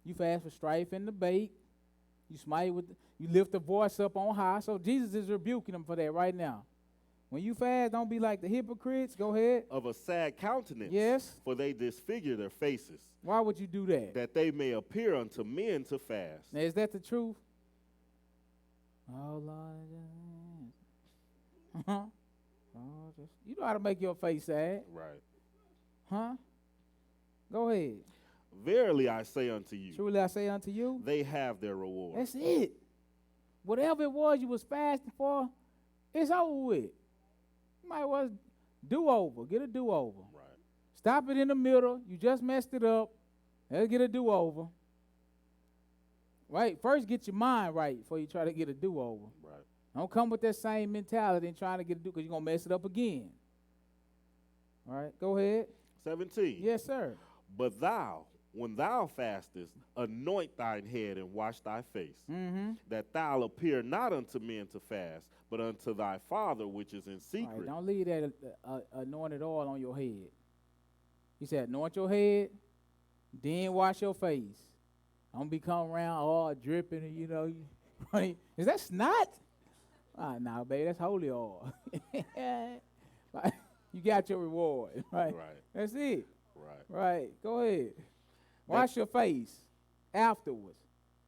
You fast for strife and debate. You smite you lift the voice up on high. So Jesus is rebuking them for that right now. When you fast, don't be like the hypocrites. Go ahead. Of a sad countenance. Yes. For they disfigure their faces. Why would you do that? That they may appear unto men to fast. Now, is that the truth? Oh, Lord. You know how to make your face sad. Right. Huh? Go ahead. Verily I say unto you, Truly I say unto you, they have their reward. that's it. Whatever it was you was fasting for, it's over with. You might well do over. Get a do over. Right. Stop it in the middle. You just messed it up. Let's get a do over. Right? First get your mind right before you try to get a do over. Right. Don't come with that same mentality and trying to get a do because you're going to mess it up again. All right? Go ahead. 17. Yes, sir. But thou, when thou fastest, anoint thine head and wash thy face, Mm-hmm. that thou appear not unto men to fast, but unto thy Father which is in All secret. right, don't leave that anointed oil on your head. He said, anoint your head, then wash your face. Don't be coming around all dripping and, you know, right? Is that snot? Nah, baby, that's holy oil. Like, you got your reward, right? Right. That's it. Right. Right. Go ahead. Wash your face afterwards.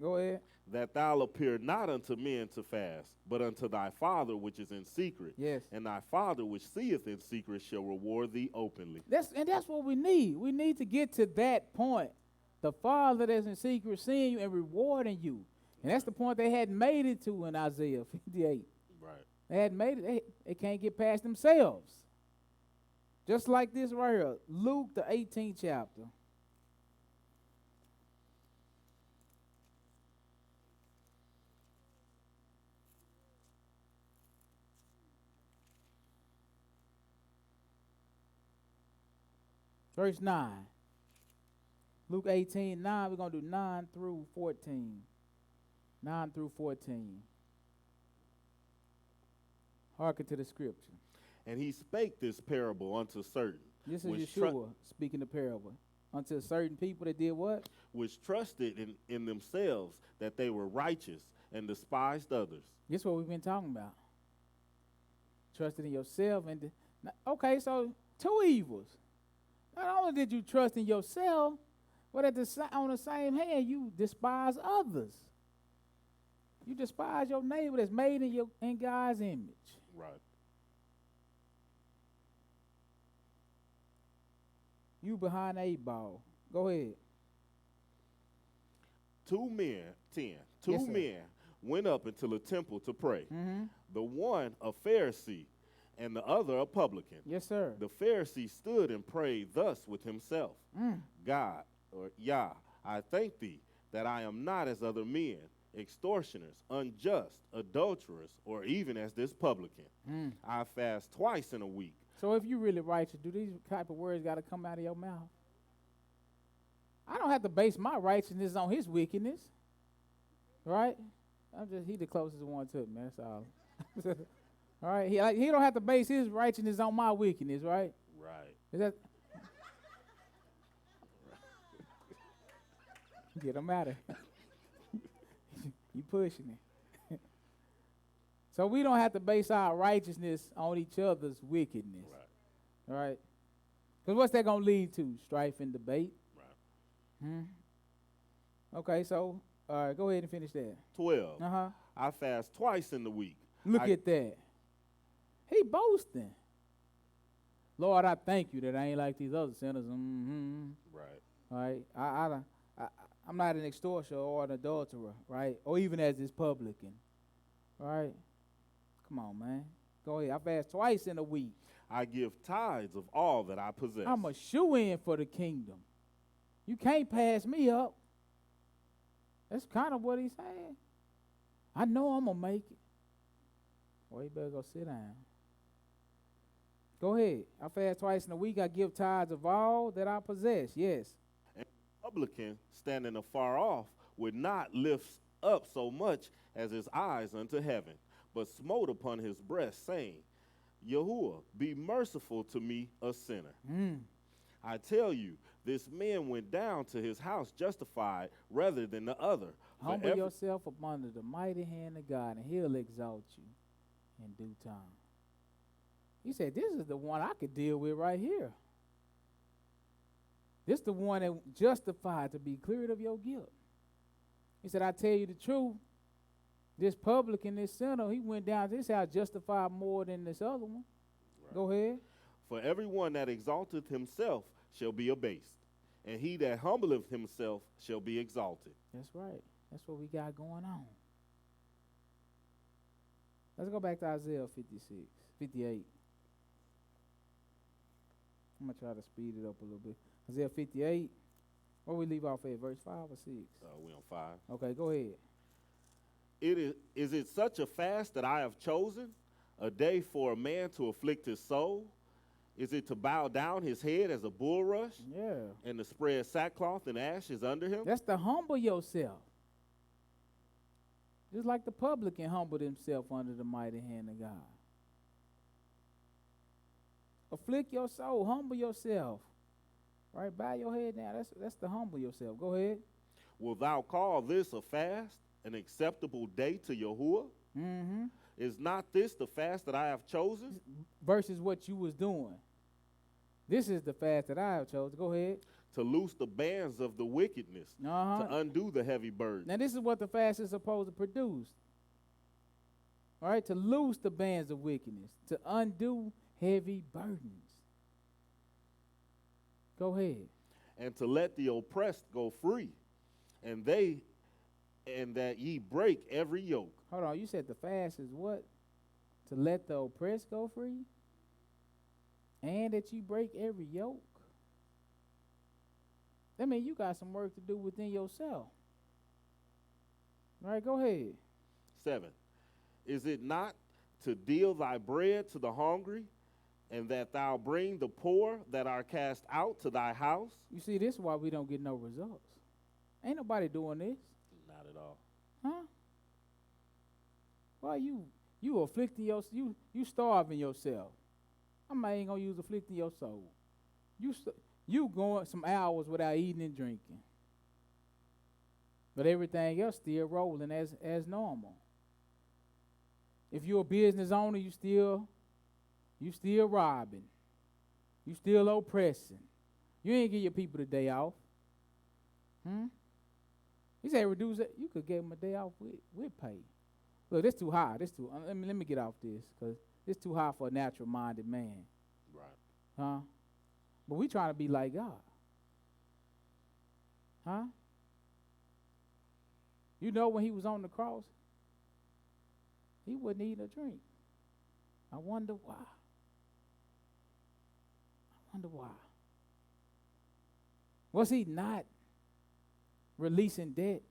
Go ahead. That thou appear not unto men to fast, but unto thy Father which is in secret. Yes. And thy Father which seeth in secret shall reward thee openly. That's what we need. We need to get to that point. The Father that's in secret seeing you and rewarding you. And that's the point they hadn't made it to in Isaiah 58. Right. They hadn't made it. They can't get past themselves. Just like this right here. Luke, the 18th chapter. Verse 9. Luke 18:9. We're going to do 9 through 14. 9 through 14. Hearken to the scripture. And he spake this parable unto certain, This is which Yeshua speaking the parable. Unto certain people that did what? which trusted in themselves that they were righteous and despised others. This is what we've been talking about. Trusting in yourself. Okay, so two evils. Not only did you trust in yourself, but on the same hand, you despise others. You despise your neighbor that's made in God's image. Right. You behind a ball. Go ahead. Two men Yes, sir. men went up into the temple to pray. Mm-hmm. The one a Pharisee and the other a publican. Yes, sir. The Pharisee stood and prayed thus with himself. God, or Yah, I thank thee that I am not as other men, extortioners, unjust, adulterers, or even as this publican. I fast twice in a week. So if you really righteous, do these type of words got to come out of your mouth? I don't have to base my righteousness on his wickedness, right? He the closest one to me. That's all. All right, he don't have to base his righteousness on my wickedness, right? Right. Is that? Get him out of here. You pushing it. So we don't have to base our righteousness on each other's wickedness. Right. All right? Because what's that going to lead to? Strife and debate? Right. Okay, so, all right, go ahead and finish that. 12. Uh-huh. I fast twice in the week. Look at that. He boasting. Lord, I thank you that I ain't like these other sinners. Right. All right? I'm not an extortioner or an adulterer, right? Or even as this publican. All right? Come on, man. Go ahead. I fast twice in a week. I give tithes of all that I possess. I'm a shoe-in for the kingdom. You can't pass me up. That's kind of what he's saying. I know I'm going to make it. Well, you better go sit down. Go ahead. I fast twice in a week. I give tithes of all that I possess. Yes. And the publican, standing afar off, would not lift up so much as his eyes unto heaven, but smote upon his breast, saying, Yahuwah, be merciful to me, a sinner. I tell you, this man went down to his house justified rather than the other. Humble yourself up under the mighty hand of God, and he'll exalt you in due time. He said, this is the one I could deal with right here. This is the one that justified to be cleared of your guilt. He said, I tell you the truth. This publican, this sinner, he went down to his house justified more than this other one. Right. Go ahead. For everyone that exalteth himself shall be abased, and he that humbleth himself shall be exalted. That's right. That's what we got going on. Let's go back to Isaiah 58. I'm going to try to speed it up a little bit. Isaiah 58. Where we leave off at, verse 5 or 6? We on 5. Okay, go ahead. Is it such a fast that I have chosen, a day for a man to afflict his soul? Is it to bow down his head as a bulrush? Yeah. And to spread sackcloth and ashes under him? That's to humble yourself. Just like the publican humbled himself under the mighty hand of God. Afflict your soul, humble yourself. Right, bow your head down. That's to humble yourself. Go ahead. Wilt thou call this a fast, an acceptable day to Yahuwah? Mm-hmm. Is not this the fast that I have chosen? Versus what you was doing. This is the fast that I have chosen. Go ahead. To loose the bands of the wickedness, to undo the heavy burden. Now this is what the fast is supposed to produce. All right, to loose the bands of wickedness, to undo heavy burdens. Go ahead. And to let the oppressed go free, and that ye break every yoke. Hold on, you said the fast is what? To let the oppressed go free? And that you break every yoke? That means you got some work to do within yourself. All right, go ahead. 7. Is it not to deal thy bread to the hungry, and that thou bring the poor that are cast out to thy house? You see, this is why we don't get no results. Ain't nobody doing this. Not at all. Huh? Why you afflicting you starving yourself. I ain't gonna use afflicting your soul. You going some hours without eating and drinking, but everything else still rolling as normal. If you're a business owner, you still robbing, you still oppressing. You ain't give your people the day off. He said reduce it. You could give them a day off with pay. Look, this too high. Let me get off this because it's too high for a natural-minded man. Right. Huh? But we trying to be like God. Huh? You know when he was on the cross, he wouldn't eat or drink. I wonder why. Was he not releasing debt?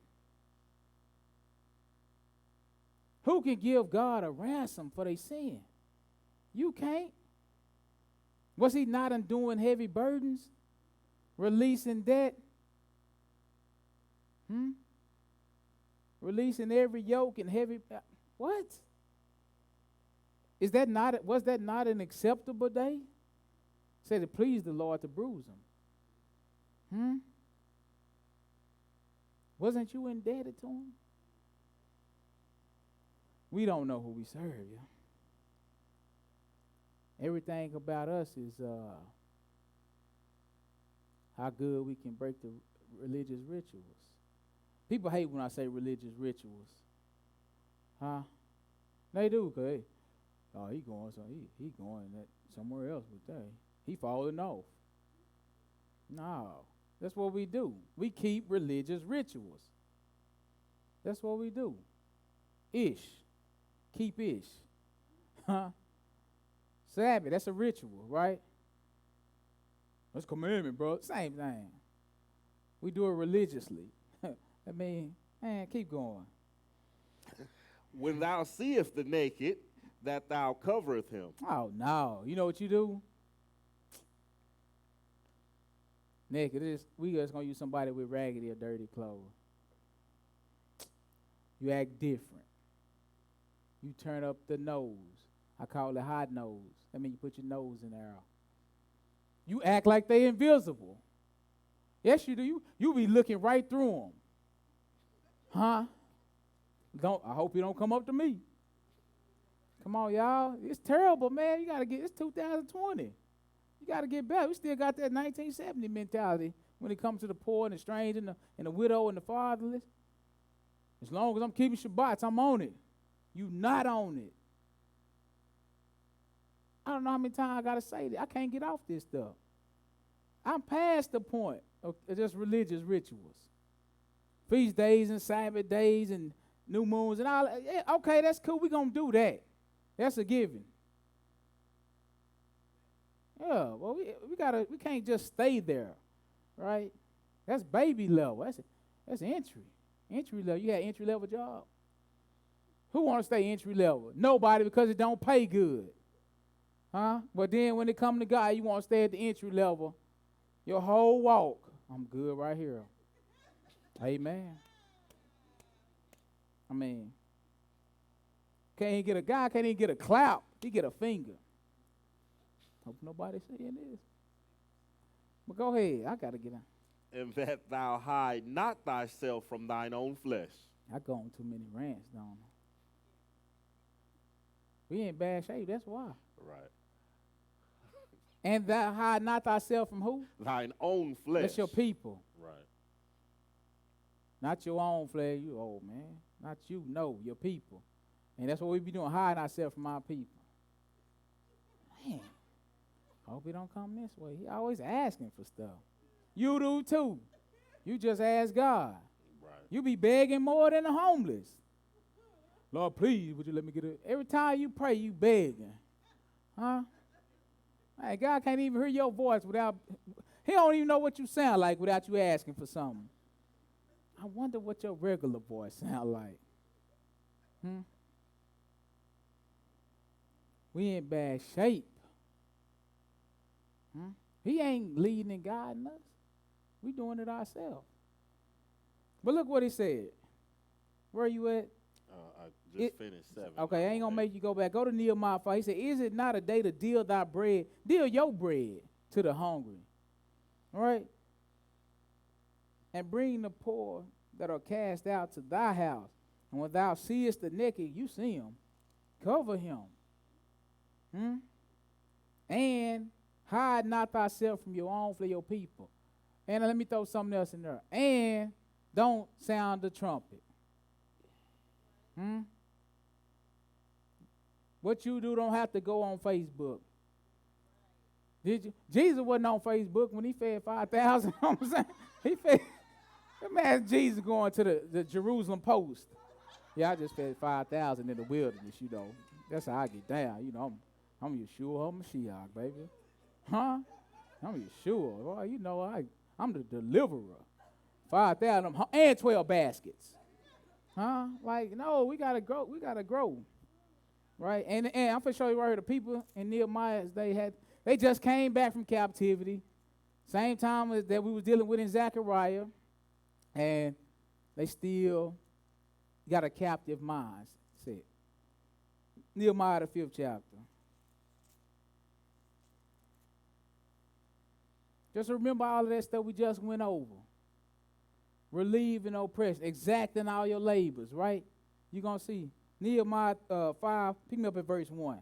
Who can give God a ransom for their sin? You can't. Was he not undoing heavy burdens? Releasing debt? Releasing every yoke and heavy... What? Was that not an acceptable day? Said it pleased the Lord to bruise him. Wasn't you indebted to him? We don't know who we serve, yeah. Everything about us is how good we can break the religious rituals. People hate when I say religious rituals. Huh? They do, cause he going somewhere else with that. He falling off. No, that's what we do. We keep religious rituals. That's what we do. Keep ish. Huh? Sabbath, that's a ritual, right? That's commandment, bro. Same thing. We do it religiously. Keep going. When thou seest the naked, that thou covereth him. Oh, no. You know what you do? Naked. We just going to use somebody with raggedy or dirty clothes. You act different. You turn up the nose. I call it hot nose. That means you put your nose in there. You act like they invisible. Yes, you do. You be looking right through them. Huh? I hope you don't come up to me. Come on, y'all. It's terrible, man. It's 2020. You got to get better. We still got that 1970 mentality when it comes to the poor and the stranger and the widow and the fatherless. As long as I'm keeping Shabbats, I'm on it. You not on it. I don't know how many times I got to say that. I can't get off this stuff. I'm past the point of just religious rituals. Feast days and Sabbath days and new moons and all. Yeah, okay, that's cool. We're going to do that. That's a given. Yeah, well, we can't just stay there, right? That's baby level. That's entry. Entry level. You had entry level job. Who want to stay entry level? Nobody, because it don't pay good. Huh? But then when it come to God, you want to stay at the entry level. Your whole walk, I'm good right here. Amen. I mean, can't even get a clap. He get a finger. Hope nobody's saying this. But go ahead. I got to get out. And that thou hide not thyself from thine own flesh. I go on too many rants, don't I? We in bad shape, that's why. Right. And thou hide not thyself from who? Thine own flesh. That's your people. Right. Not your own flesh, you old man. Not you, no, your people. And that's what we be doing, hiding ourselves from our people. Man, I hope he don't come this way. He always asking for stuff. You do too. You just ask God. Right. You be begging more than the homeless. Lord, please, would you let me get it? Every time you pray, you begging. Huh? Hey, God can't even hear your voice without, he don't even know what you sound like without you asking for something. I wonder what your regular voice sound like. We in bad shape. He ain't leading and guiding us. We doing it ourselves. But look what he said. Where are you at? I just finished 7. Okay, I ain't gonna make you go back. Go to Nehemiah 5. He said, is it not a day to deal thy bread, deal your bread to the hungry? All right? And bring the poor that are cast out to thy house. And when thou seest the naked, you see him. Cover him. And hide not thyself from your own for your people. And let me throw something else in there. And don't sound the trumpet. What you do don't have to go on Facebook. Did you? Jesus wasn't on Facebook when he fed 5,000. You know what I'm saying? He fed. Imagine Jesus going to the Jerusalem Post. Yeah, I just fed 5,000 in the wilderness, you know. That's how I get down. You know, I'm Yeshua HaMashiach, baby. Huh? I'm Yeshua. Well, you know, I'm the deliverer. 5,000 and 12 baskets. Huh? Like, no, we gotta grow. We gotta grow. Right? And I'm gonna show you right here, the people in Nehemiah, they just came back from captivity. Same time as that we was dealing with in Zechariah. And they still got a captive mind. Said Nehemiah the 5th chapter. Just remember all of that stuff we just went over. Relieving oppression, exacting all your labors, right? You're going to see Nehemiah 5, pick me up at verse 1.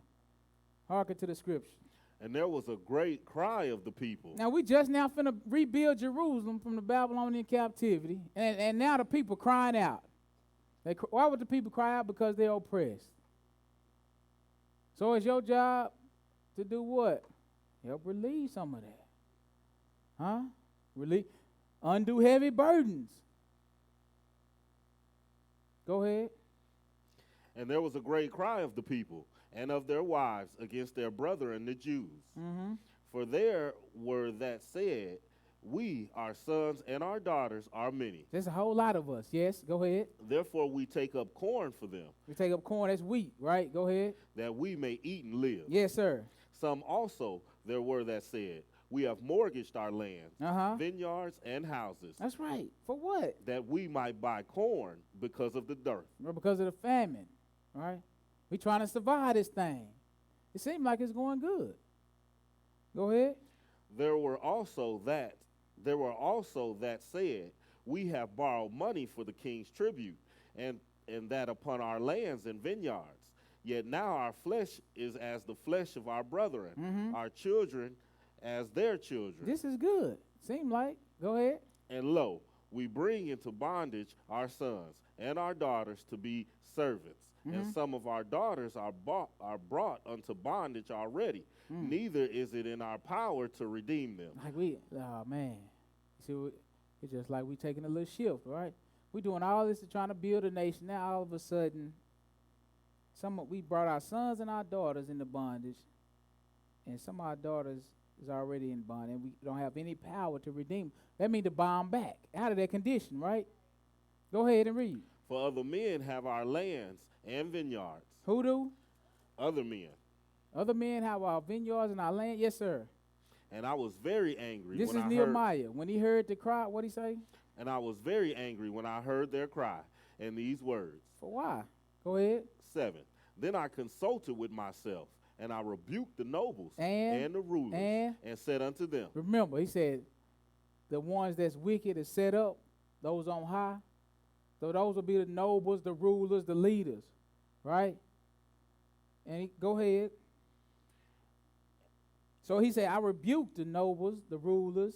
Hearken to the scripture. And there was a great cry of the people. Now, we just now finna rebuild Jerusalem from the Babylonian captivity, and now the people crying out. Why would the people cry out? Because they're oppressed. So it's your job to do what? Help relieve some of that. Huh? Undo heavy burdens. Go ahead. And there was a great cry of the people and of their wives against their brethren the Jews. For there were that said, we, our sons and our daughters, are many. There's a whole lot of us. Yes, go ahead. Therefore we take up corn for them. We take up corn, that's wheat, right? Go ahead. That we may eat and live. Yes, sir. Some also there were that said, we have mortgaged our lands, vineyards, and houses. That's right. For what? That we might buy corn because of the dearth. Or because of the famine, right? We trying to survive this thing. It seems like it's going good. Go ahead. There were also that said, we have borrowed money for the king's tribute, and that upon our lands and vineyards. Yet now our flesh is as the flesh of our brethren, our children as their children. This is good. Seem like. Go ahead. And lo, we bring into bondage our sons and our daughters to be servants, and some of our daughters are brought unto bondage already. Neither is it in our power to redeem them. Oh man, see, it's just like we taking a little shift, right? We doing all this to trying to build a nation. Now all of a sudden, we brought our sons and our daughters into bondage, and some of our daughters is already in bondage, and we don't have any power to redeem. That means to buy them back out of their condition, right? Go ahead and read. For other men have our lands and vineyards. Who do? Other men. Other men have our vineyards and our land. Yes, sir. And I was very angry This when is I Nehemiah. When he heard the cry, what'd he say? And I was very angry when I heard their cry and these words. For why? Go ahead. 7. Then I consulted with myself, and I rebuked the nobles and the rulers, and said unto them. Remember, he said, the ones that's wicked is set up, those on high. So those will be the nobles, the rulers, the leaders, right? And go ahead. So he said, I rebuked the nobles, the rulers.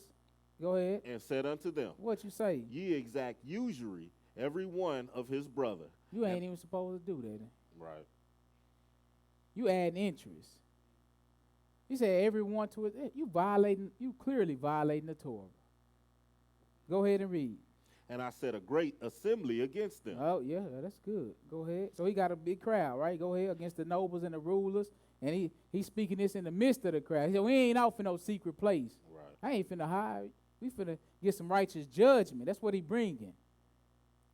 Go ahead. And said unto them. What you say? Ye exact usury, every one of his brother. You ain't even supposed to do that. Right. You add interest. He said everyone to it. You clearly violating the Torah. Go ahead and read. And I set a great assembly against them. Oh, yeah, that's good. Go ahead. So he got a big crowd, right? Go ahead, against the nobles and the rulers. And he's speaking this in the midst of the crowd. He said, we ain't out for no secret place. Right. I ain't finna hide. We finna get some righteous judgment. That's what he bringing.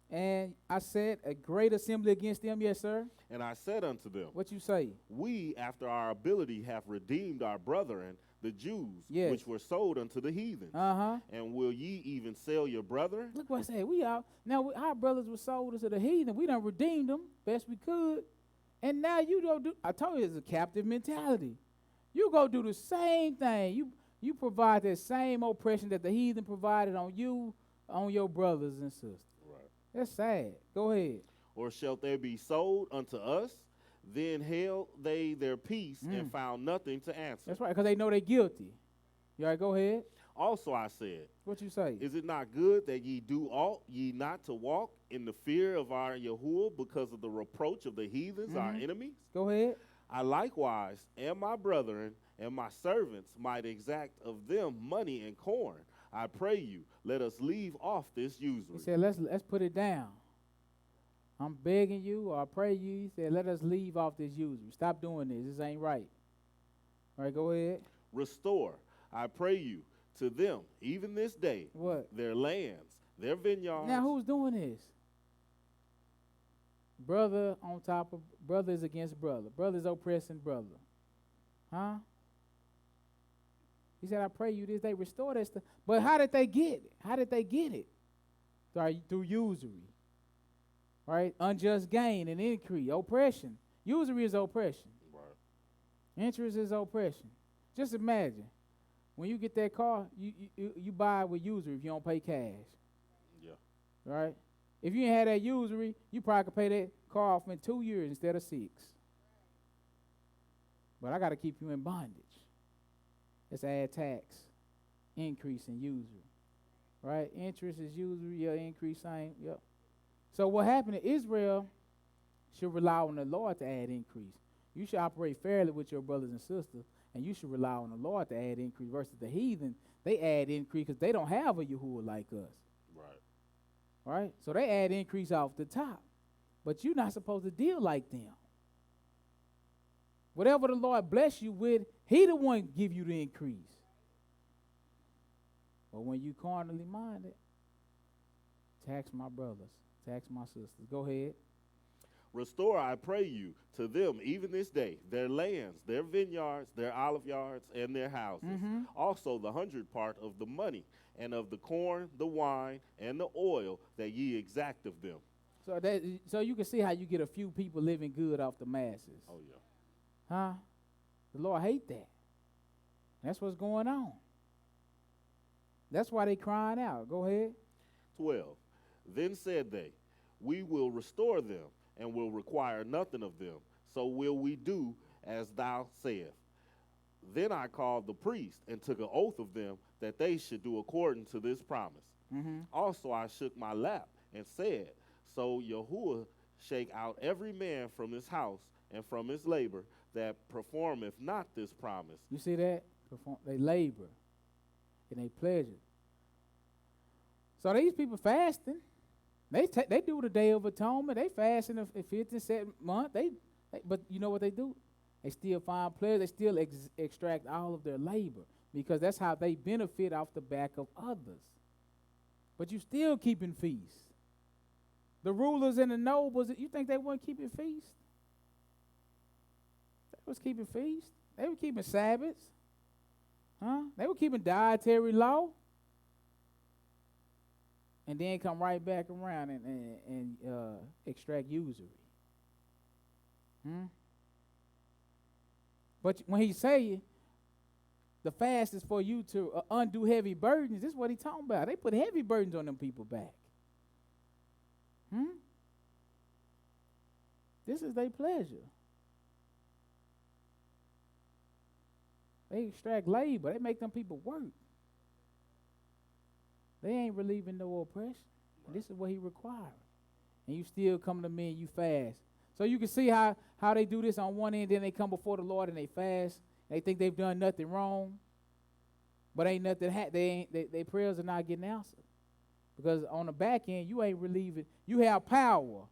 And I said, a great assembly against them, yes, sir. And I said unto them. What you say? We, after our ability, have redeemed our brethren, the Jews, yes, which were sold unto the heathens. And will ye even sell your brethren? Look what I said. We out. Now, our brothers were sold unto the heathen. We done redeemed them best we could. And now you go do, I told you it's a captive mentality. You go do the same thing. You provide that same oppression that the heathen provided on you, on your brothers and sisters. Right. That's sad. Go ahead. Or shall they be sold unto us? Then held they their peace and found nothing to answer. That's right, because they know they're guilty. You all right, go ahead. Also I said. What you say? Is it not good that ye do ought ye not to walk in the fear of our Yahuwah because of the reproach of the heathens, our enemies? Go ahead. I likewise and my brethren and my servants might exact of them money and corn. I pray you, let us leave off this usury. He said, let's put it down. I'm begging you, or I pray you. He said, let us leave off this usury. Stop doing this. This ain't right. All right, go ahead. Restore, I pray you, to them, even this day, what? Their lands, their vineyards. Now, who's doing this? Brother on top of brothers against brother. Brothers oppressing brother. Huh? He said, I pray you this day, restore that stuff. But how did they get it? How did they get it? Through usury. Right? Unjust gain and increase. Oppression. Usury is oppression. Right. Interest is oppression. Just imagine. When you get that car, you buy it with usury if you don't pay cash. Yeah. Right? If you ain't had that usury, you probably could pay that car off in 2 years instead of 6. But I got to keep you in bondage. Let's add tax, increase in usury. Right? Interest is usury, yeah, increase, same, yep. So what happened to Israel should rely on the Lord to add increase. You should operate fairly with your brothers and sisters, and you should rely on the Lord to add increase versus the heathen. They add increase because they don't have a Yahuwah like us. Right. Right? So they add increase off the top. But you're not supposed to deal like them. Whatever the Lord bless you with, he the one give you the increase. But when you carnally minded, tax my brothers, tax my sisters. Go ahead. Restore, I pray you, to them even this day, their lands, their vineyards, their olive yards, and their houses. Also the 100th part of the money, and of the corn, the wine, and the oil that ye exact of them. So you can see how you get a few people living good off the masses. Oh, yeah. Huh? The Lord hate that. That's what's going on. That's why they crying out. Go ahead. 12. Then said they, we will restore them, and will require nothing of them. So will we do as thou sayest. Then I called the priest and took an oath of them that they should do according to this promise. Also I shook my lap and said, so Yahuwah shake out every man from his house and from his labor that performeth not this promise. You see that? They labor and they pleasure. So these people fasting. They do the Day of Atonement. They fast in the 57th month. But you know what they do? They still find pleasure. They still extract all of their labor because that's how they benefit off the back of others. But you still keeping feast. The rulers and the nobles, you think they weren't keeping feast? They was keeping feast. They were keeping Sabbaths. Huh? They were keeping dietary law. And then come right back around and extract usury. But when he say the fast is for you to undo heavy burdens, this is what he talking about. They put heavy burdens on them people back. This is their pleasure. They extract labor. They make them people work. They ain't relieving no oppression. Right. This is what he requires. And you still come to me and you fast. So you can see how they do this on one end, then they come before the Lord and they fast. They think they've done nothing wrong. But ain't nothing, their prayers are not getting answered. Because on the back end, you ain't relieving. You have power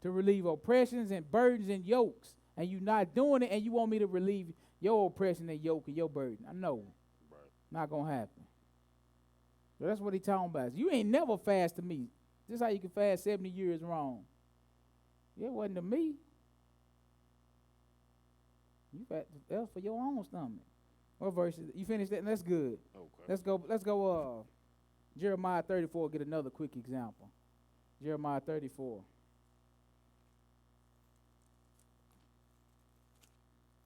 to relieve oppressions and burdens and yokes. And you're not doing it, and you want me to relieve your oppression and yoke and your burden. I know. Right. Not going to happen. So that's what he's talking about. You ain't never fast to me. This is how you can fast 70 years wrong. It wasn't to me. You fast, that was for your own stomach. What verse is it? You finished that? That's good. Okay. Let's go Jeremiah 34, get another quick example. Jeremiah 34.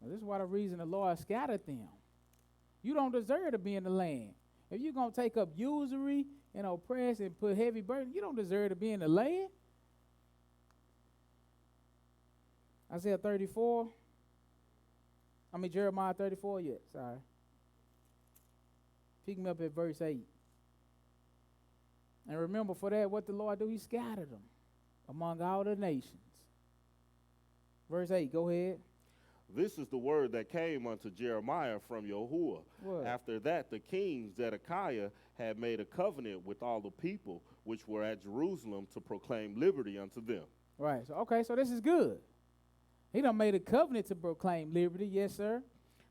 Now, this is why the reason the Lord scattered them. You don't deserve to be in the land. If you're going to take up usury and oppress and put heavy burden, you don't deserve to be in the land. Isaiah 34. Jeremiah 34, yeah, sorry. Pick me up at verse 8. And remember for that, what the Lord do? He scattered them among all the nations. Verse 8, go ahead. This is the word that came unto Jeremiah from Yahuwah. What? After that, the king Zedekiah had made a covenant with all the people which were at Jerusalem to proclaim liberty unto them. Right. So this is good. He done made a covenant to proclaim liberty. Yes, sir.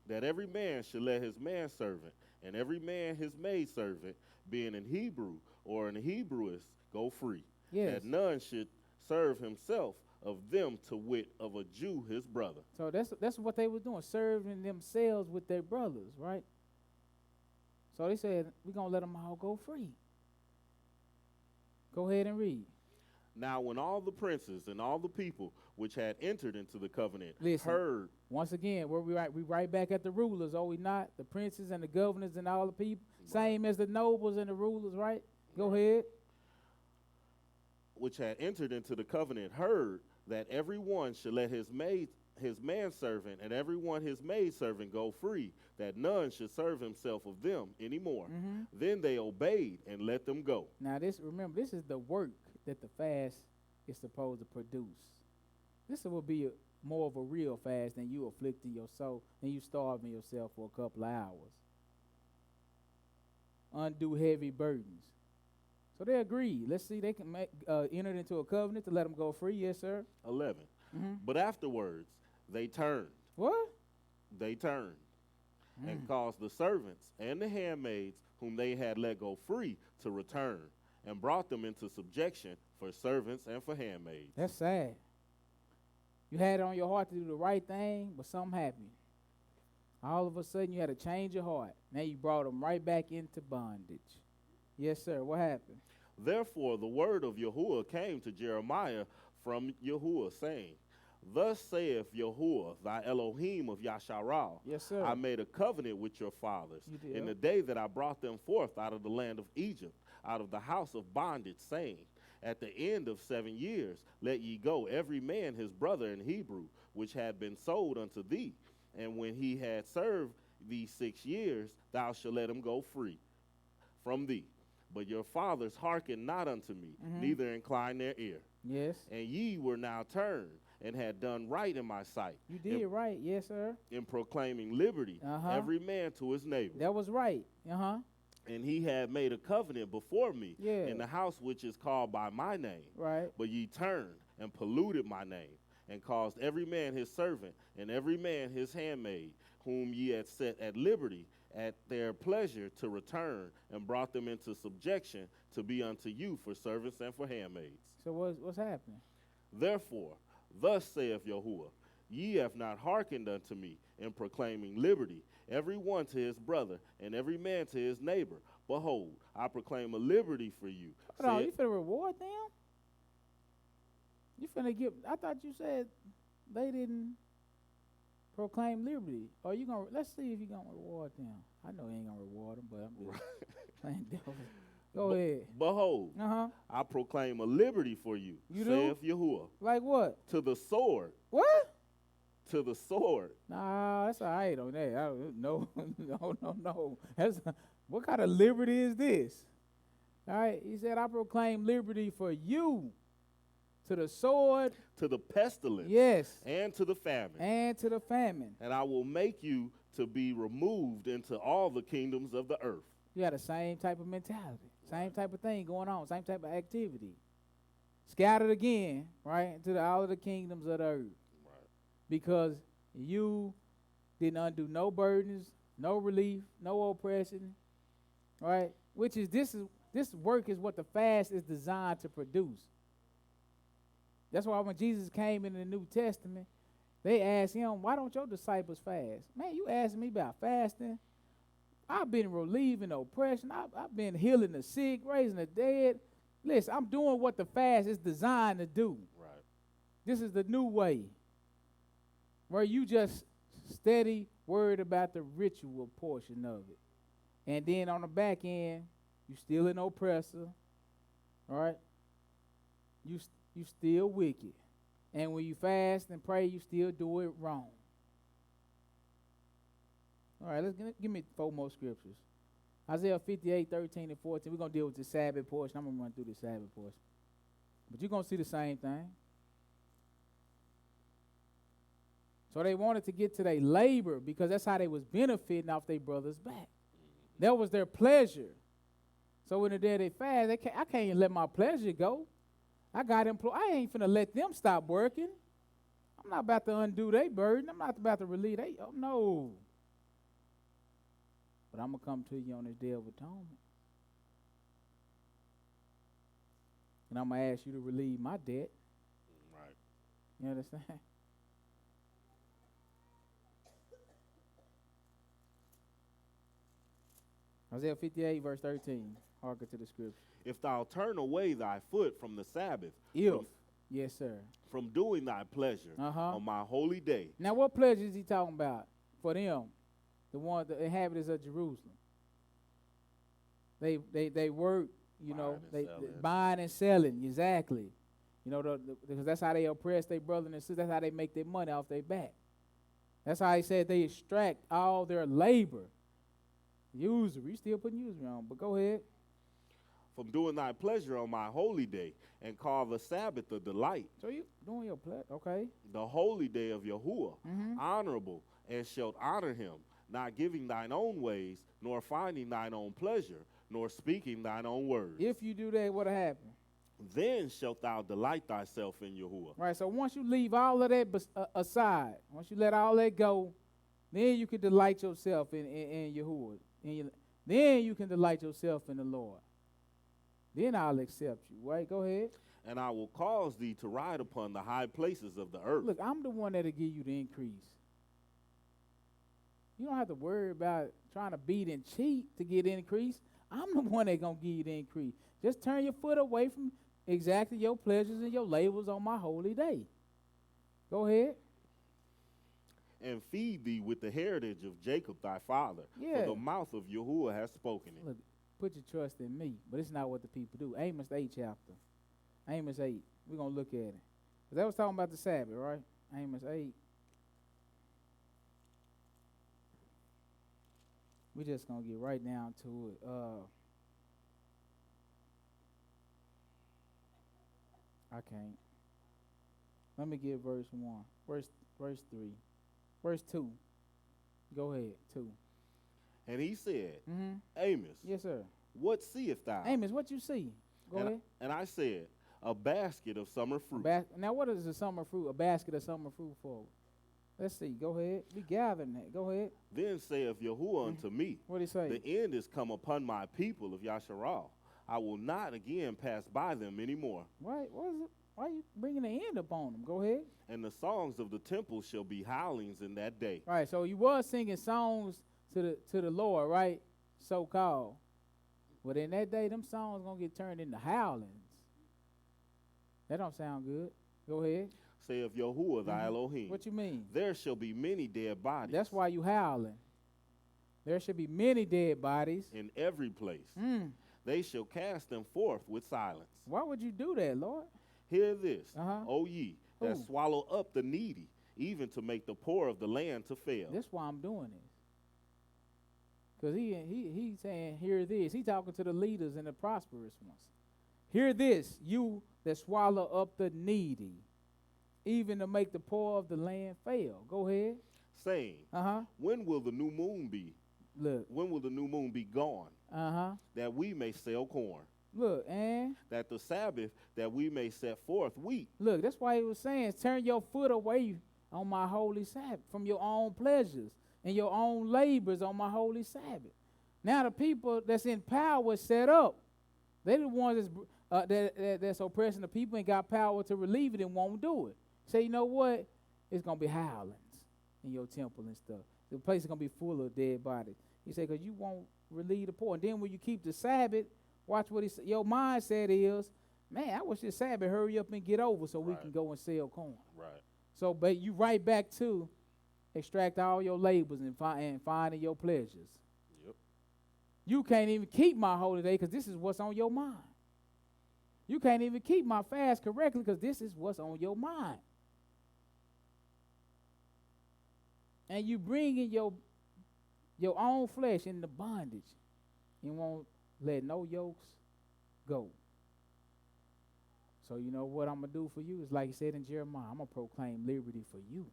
That every man should let his manservant and every man his maidservant, being an Hebrew or an Hebrewess, go free. Yes. That none should serve himself of them, to wit, of a Jew his brother. So that's what they were doing, serving themselves with their brothers, right? So they said, we're going to let them all go free. Go ahead and read. Now when all the princes and all the people which had entered into the covenant heard. Once again, we right back at the rulers, are we not? The princes and the governors and all the people, right. Same as the nobles and the rulers, right? Go ahead. Which had entered into the covenant heard that every one should let his manservant and every one his maidservant go free, that none should serve himself of them anymore. Mm-hmm. Then they obeyed and let them go. Now remember, this is the work that the fast is supposed to produce. This will be more of a real fast than you afflicting your soul, than you starving yourself for a couple of hours. Undo heavy burdens. So they agreed. Let's see, they can enter into a covenant to let them go free. Yes, sir. 11. Mm-hmm. But afterwards, they turned. What? They turned and caused the servants and the handmaids whom they had let go free to return, and brought them into subjection for servants and for handmaids. That's sad. You had it on your heart to do the right thing, but something happened. All of a sudden, you had to change your heart. Now you brought them right back into bondage. Yes, sir. What happened? Therefore, the word of Yahuwah came to Jeremiah from Yahuwah, saying, Thus saith Yahuwah, thy Elohim of Yasharal. Yes, sir. I made a covenant with your fathers in the day that I brought them forth out of the land of Egypt, out of the house of bondage, saying, At the end of 7 years, let ye go every man his brother in Hebrew, which had been sold unto thee. And when he had served thee 6 years, thou shalt let him go free from thee. But your fathers hearkened not unto me, neither incline their ear. Yes. And ye were now turned, and had done right in my sight. You did right. Yes, sir. In proclaiming liberty, every man to his neighbor. That was right. Uh-huh. And he had made a covenant before me in the house which is called by my name. Right. But ye turned and polluted my name, and caused every man his servant, and every man his handmaid, whom ye had set at liberty at their pleasure to return, and brought them into subjection to be unto you for servants and for handmaids. So what's happening? Therefore, thus saith Yahuwah, ye have not hearkened unto me in proclaiming liberty, every one to his brother, and every man to his neighbor. Behold, I proclaim a liberty for you. Hold on, you finna reward them? You finna give? I thought you said they didn't proclaim liberty. Or you gonna? Let's see if you gonna reward them. I know you ain't gonna reward them, but I'm just playing devil. Go ahead. Behold, I proclaim a liberty for you, saith Yahuwah. Like what? To the sword. What? To the sword. Nah, that's all right on that. No. What kind of liberty is this? All right, he said, I proclaim liberty for you. To the sword. To the pestilence. Yes. And to the famine. And to the famine. And I will make you to be removed into all the kingdoms of the earth. You got the same type of mentality. Same type of thing going on. Same type of activity. Scattered again, right, into all of the kingdoms of the earth. Right. Because you didn't undo no burdens, no relief, no oppression, right? Which is this work is what the fast is designed to produce. That's why when Jesus came in the New Testament, they asked him, why don't your disciples fast? Man, you asking me about fasting? I've been relieving oppression. I've been healing the sick, raising the dead. Listen, I'm doing what the fast is designed to do. Right. This is the new way, where you just steady worried about the ritual portion of it. And then on the back end, you still an oppressor, all right? You still wicked. And when you fast and pray, you still do it wrong. All right, give me 4 more scriptures. Isaiah 58, 13 and 14. We're going to deal with the Sabbath portion. I'm going to run through the Sabbath portion. But you're going to see the same thing. So they wanted to get to their labor because that's how they was benefiting off their brother's back. That was their pleasure. So when the day they fast, I can't even let my pleasure go. I got employees. I ain't finna let them stop working. I'm not about to undo their burden. I'm not about to relieve they. Oh, no. But I'm going to come to you on this day of atonement. And I'm going to ask you to relieve my debt. Right. You understand? Isaiah 58, verse 13. Hearken to the scripture. If thou turn away thy foot from the Sabbath. Yes, sir. From doing thy pleasure on my holy day. Now, what pleasure is he talking about for them? The inhabitants of Jerusalem. They work, they buying and selling, exactly. Because that's how they oppress their brother and sister. That's how they make their money off their back. That's how he said they extract all their labor. Usury, you still putting usury on, but go ahead. From doing thy pleasure on my holy day, and call the Sabbath a delight. So you doing your pleasure, okay. The holy day of Yahuwah, honorable, and shalt honor him, not giving thine own ways, nor finding thine own pleasure, nor speaking thine own words. If you do that, what'll happen? Then shalt thou delight thyself in Yahuwah. Right, so once you leave all of that aside, once you let all that go, then you can delight yourself in Yahuwah. Then you can delight yourself in the Lord. Then I'll accept you. Right, go ahead. And I will cause thee to ride upon the high places of the earth. Look, I'm the one that'll give you the increase. You don't have to worry about trying to beat and cheat to get increase. I'm the one that's going to give you the increase. Just turn your foot away from exactly your pleasures and your labors on my holy day. Go ahead. And feed thee with the heritage of Jacob thy father. Yeah. For the mouth of Yahuwah has spoken it. Look, put your trust in me. But it's not what the people do. Amos 8 chapter. Amos 8. We're going to look at it. But that was talking about the Sabbath, right? Amos 8. We're just going to get right down to it. I can't. Let me get verse 1. Verse 3. Verse 2. Go ahead. 2. And he said, Mm-hmm. Amos, Yes, sir. what seest thou? Amos, what you see? Go ahead. And I said, a basket of summer fruit. Now, what is a summer fruit? A basket of summer fruit for? Let's see. Go ahead. We gathering that. Go ahead. Then saith Yahuwah unto me, What did he say? the end is come upon my people of Yasharal. I will not again pass by them anymore. Right. What is it? Why are you bringing the end upon them? Go ahead. And the songs of the temple shall be howlings in that day. Right. So you was singing songs to the Lord, right? So called. But in that day, them songs gonna get turned into howlings. That don't sound good. Go ahead. Saith Yahuwah thy Elohim. What you mean? There shall be many dead bodies. That's why you howling. There should be many dead bodies. In every place. Mm. They shall cast them forth with silence. Why would you do that, Lord? Hear this, Uh-huh. O ye, that Who? swallow up the needy, even to make the poor of the land to fail. That's why I'm doing this. Because he's saying, hear this. He's talking to the leaders and the prosperous ones. Hear this, you that swallow up the needy, even to make the poor of the land fail. Go ahead. Saying, when will the new moon be? Look. When will the new moon be gone? That we may sell corn. Look, and that the Sabbath, that we may set forth wheat. Look, that's why he was saying, turn your foot away on my holy Sabbath, from your own pleasures and your own labors on my holy Sabbath. Now the people that's in power set up. They're the ones that's oppressing the people and got power to relieve it and won't do it. Say, you know what? It's going to be howlings in your temple and stuff. The place is going to be full of dead bodies. He said, because you won't relieve the poor. And then when you keep the Sabbath, watch what he said. Your mindset is, man, I wish this Sabbath hurry up and get over so we can go and sell corn. Right. So, but you right back to extract all your labors and finding your pleasures. Yep. You can't even keep my holy day because this is what's on your mind. You can't even keep my fast correctly because this is what's on your mind. And you bring in your own flesh into bondage and won't let no yokes go. So you know what I'm going to do for you is like he said in Jeremiah, I'm going to proclaim liberty for you.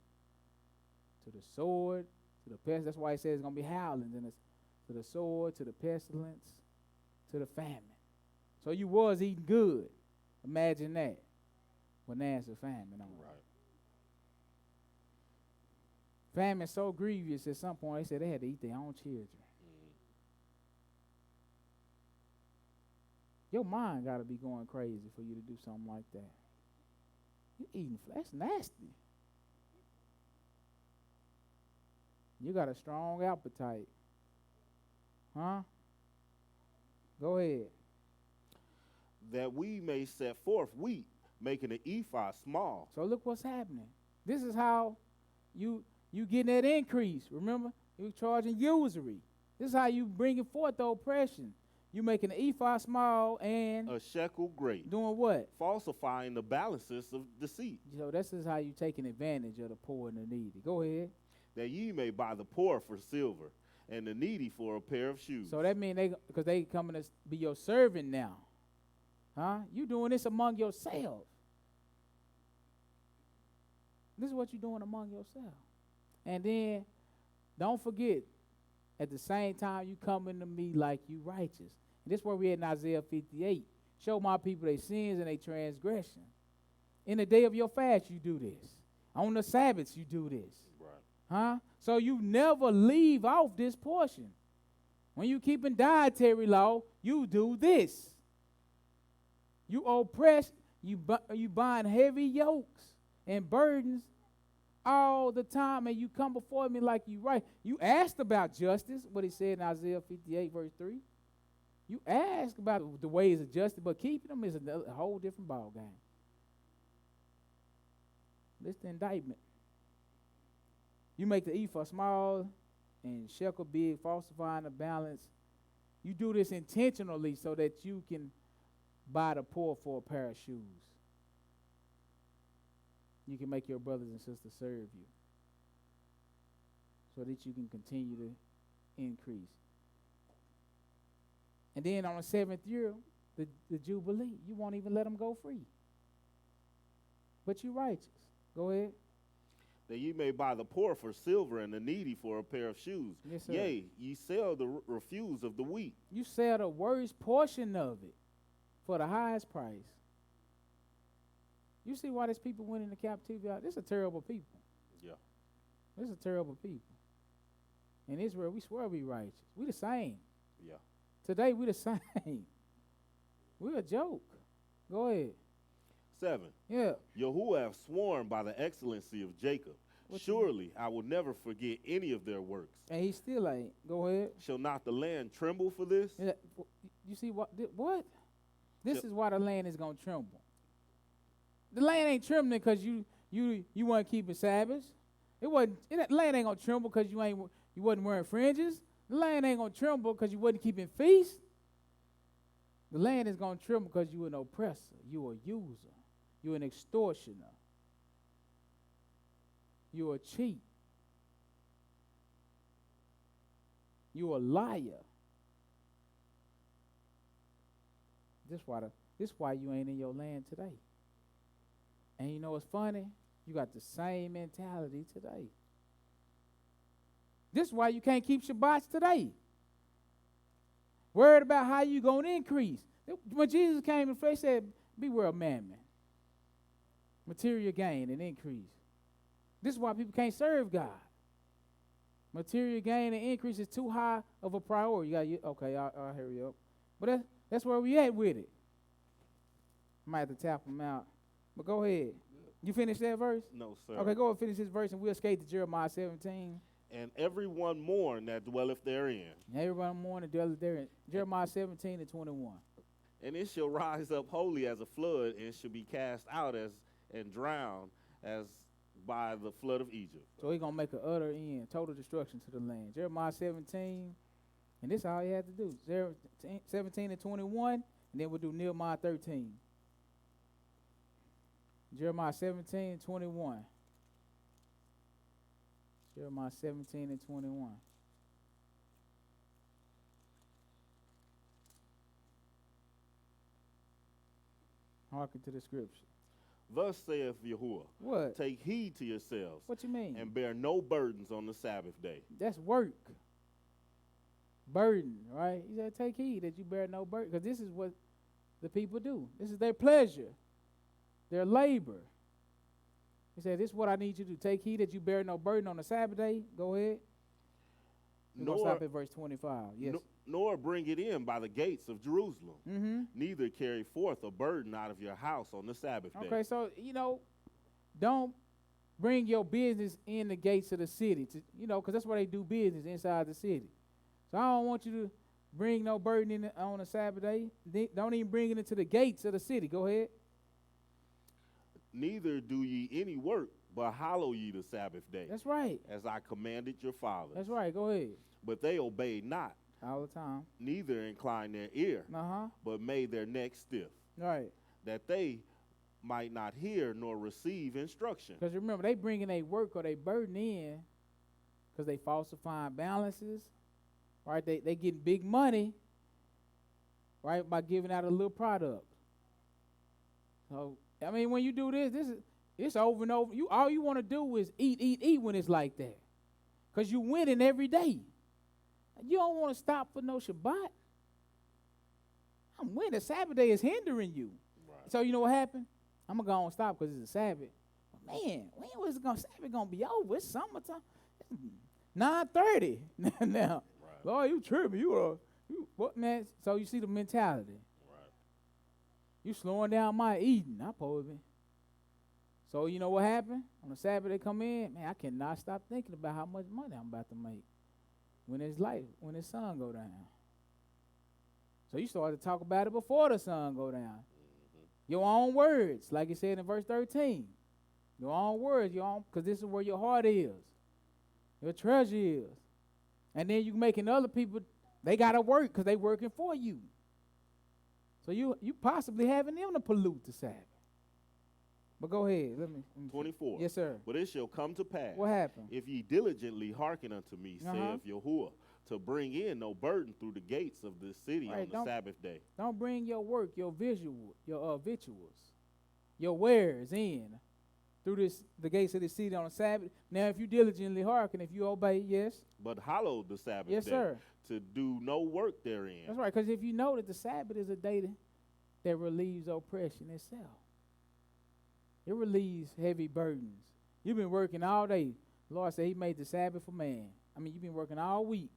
To the sword, to the pestilence. That's why he says it's going to be howlings. And it's to the sword, to the pestilence, to the famine. So you was eating good. Imagine that. But now it's a famine on it. Right. Famine so grievous at some point, they said they had to eat their own children. Your mind got to be going crazy for you to do something like that. You eating flesh, that's nasty. You got a strong appetite. Huh? Go ahead. That we may set forth wheat, making an ephah small. So look what's happening. This is how you getting that increase. Remember? You charging usury. This is how you bringing forth the oppression. You making an ephah small and a shekel great. Doing what? Falsifying the balances of deceit. So this is how you taking advantage of the poor and the needy. Go ahead. That ye may buy the poor for silver, and the needy for a pair of shoes. So that means because they coming to be your servant now. Huh? You doing this among yourself. This is what you're doing among yourself. And then don't forget, at the same time you coming to me like you righteous. And this is where we at in Isaiah 58. Show my people their sins and their transgression. In the day of your fast, you do this. On the Sabbaths, you do this. Right. Huh? So you never leave off this portion. When you keeping dietary law, you do this. You oppress, you bind heavy yokes and burdens all the time, and you come before me like you right. You asked about justice, what he said in Isaiah 58, verse 3. You ask about the ways of justice, but keeping them is a whole different ball game. This the indictment. You make the ephah small and shekel big, falsifying the balance. You do this intentionally so that you can buy the poor for a pair of shoes. You can make your brothers and sisters serve you so that you can continue to increase. And then on the 7th year, the Jubilee, you won't even let them go free. but you righteous. Go ahead. That ye may buy the poor for silver and the needy for a pair of shoes. Yes, sir. Yea, ye sell the refuse of the wheat. You sell the worst portion of it for the highest price. You see why these people went into captivity? This is a terrible people. Yeah. This is a terrible people. In Israel, we swear we righteous. We the same. Yeah. Today, we the same. We a joke. Go ahead. 7. Yeah. Yahuwah have sworn by the excellency of Jacob. Surely I will never forget any of their works. And he still ain't. Go ahead. Shall not the land tremble for this? Yeah, you see what? What? This is why the land is gonna tremble. The land ain't trembling because you weren't keeping Sabbaths. It wasn't. The land ain't gonna tremble because you wasn't wearing fringes. The land ain't gonna tremble because you wasn't keeping feasts. The land is gonna tremble because you an oppressor. You a user. You an extortioner. You a cheat. You a liar. This why you ain't in your land today. And you know what's funny? You got the same mentality today. This is why you can't keep Shabbats today. Worried about how you gonna increase. When Jesus came in flesh, he said, beware of mammon. Material gain and increase. This is why people can't serve God. Material gain and increase is too high of a priority. I'll hurry up. But that's where we at with it. I might have to tap them out. But go ahead. You finish that verse? No, sir. Okay, go and finish this verse, and we'll skate to Jeremiah 17. And everyone mourn that dwelleth therein. Everyone mourn and dwelleth therein. Jeremiah 17 and 21. And it shall rise up wholly as a flood, and shall be cast out and drowned as by the flood of Egypt. So he's going to make an utter end, total destruction to the land. Jeremiah 17, and this is all he had to do. 17 and 21, and then we'll do Nehemiah 13. Jeremiah 17 and 21. Jeremiah 17 and 21. Hearken to the scripture. Thus saith Yahuwah, What? take heed to yourselves, What you mean? and bear no burdens on the Sabbath day. That's work. Burden, right? He said, take heed that you bear no burden. Because this is what the people do. This is their pleasure, their labor. He said, this is what I need you to do. Take heed that you bear no burden on the Sabbath day. Go ahead. We're going to stop at verse 25. Yes. Nor bring it in by the gates of Jerusalem. Mm-hmm. Neither carry forth a burden out of your house on the Sabbath day. Okay, so, don't bring your business in the gates of the city, because that's where they do business, inside the city. So I don't want you to bring no burden in on a Sabbath day. Don't even bring it into the gates of the city. Go ahead. Neither do ye any work, but hallow ye the Sabbath day. That's right. As I commanded your fathers. That's right. Go ahead. But they obeyed not. All the time. Neither inclined their ear, but made their neck stiff. Right. That they might not hear nor receive instruction. Because remember, they bringing their work or they burden in because they falsifying balances, right? They getting big money, right, by giving out a little product. So, when you do it's over and over. All you want to do is eat when it's like that. Because you winning every day. You don't want to stop for no Shabbat. I'm winning. Sabbath day is hindering you. Right. So you know what happened? I'm going to go and stop because it's a Sabbath. But man, when was Sabbath going to be over? It's summertime. It's 9:30 now. Right. Lord, you tripping. What, man? So you see the mentality. Right. You slowing down my eating. I probably. So you know what happened? On the Sabbath they come in, man, I cannot stop thinking about how much money I'm about to make when the sun go down. So you start to talk about it before the sun go down. Mm-hmm. Your own words, like it said in verse 13. Your own words, because this is where your heart is. Your treasure is. And then you making other people, they got to work because they working for you. So you possibly having them to pollute the Sabbath. But go ahead. Let me 24. Yes, sir. But it shall come to pass. What happened? If ye diligently hearken unto me, saith Yahuwah, to bring in no burden through the gates of this city on the Sabbath day. Don't bring your work, your victuals, your wares in through the gates of the city on the Sabbath. Now, if you diligently hearken, if you obey, yes. But hallow the Sabbath Yes, day, sir. to do no work therein. That's right, because if you know that the Sabbath is a day that relieves oppression itself. It relieves heavy burdens. You've been working all day. The Lord said he made the Sabbath for man. I mean, you've been working all week.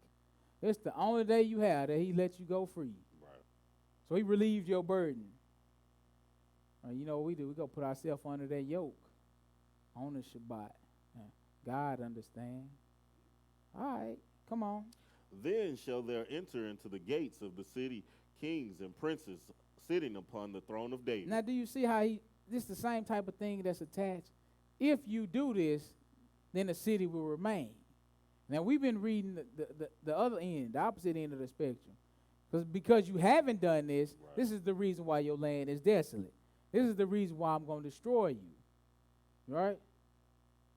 It's the only day you have that he lets you go free. Right. So he relieved your burden. You know what we do? We go put ourselves under that yoke on the Shabbat. God understand. All right, come on. Then shall there enter into the gates of the city kings and princes sitting upon the throne of David. Now, do you see how this is the same type of thing that's attached? If you do this, then the city will remain. Now, we've been reading the other end, the opposite end of the spectrum. Because you haven't done this, Right. This is the reason why your land is desolate. This is the reason why I'm going to destroy you. Right?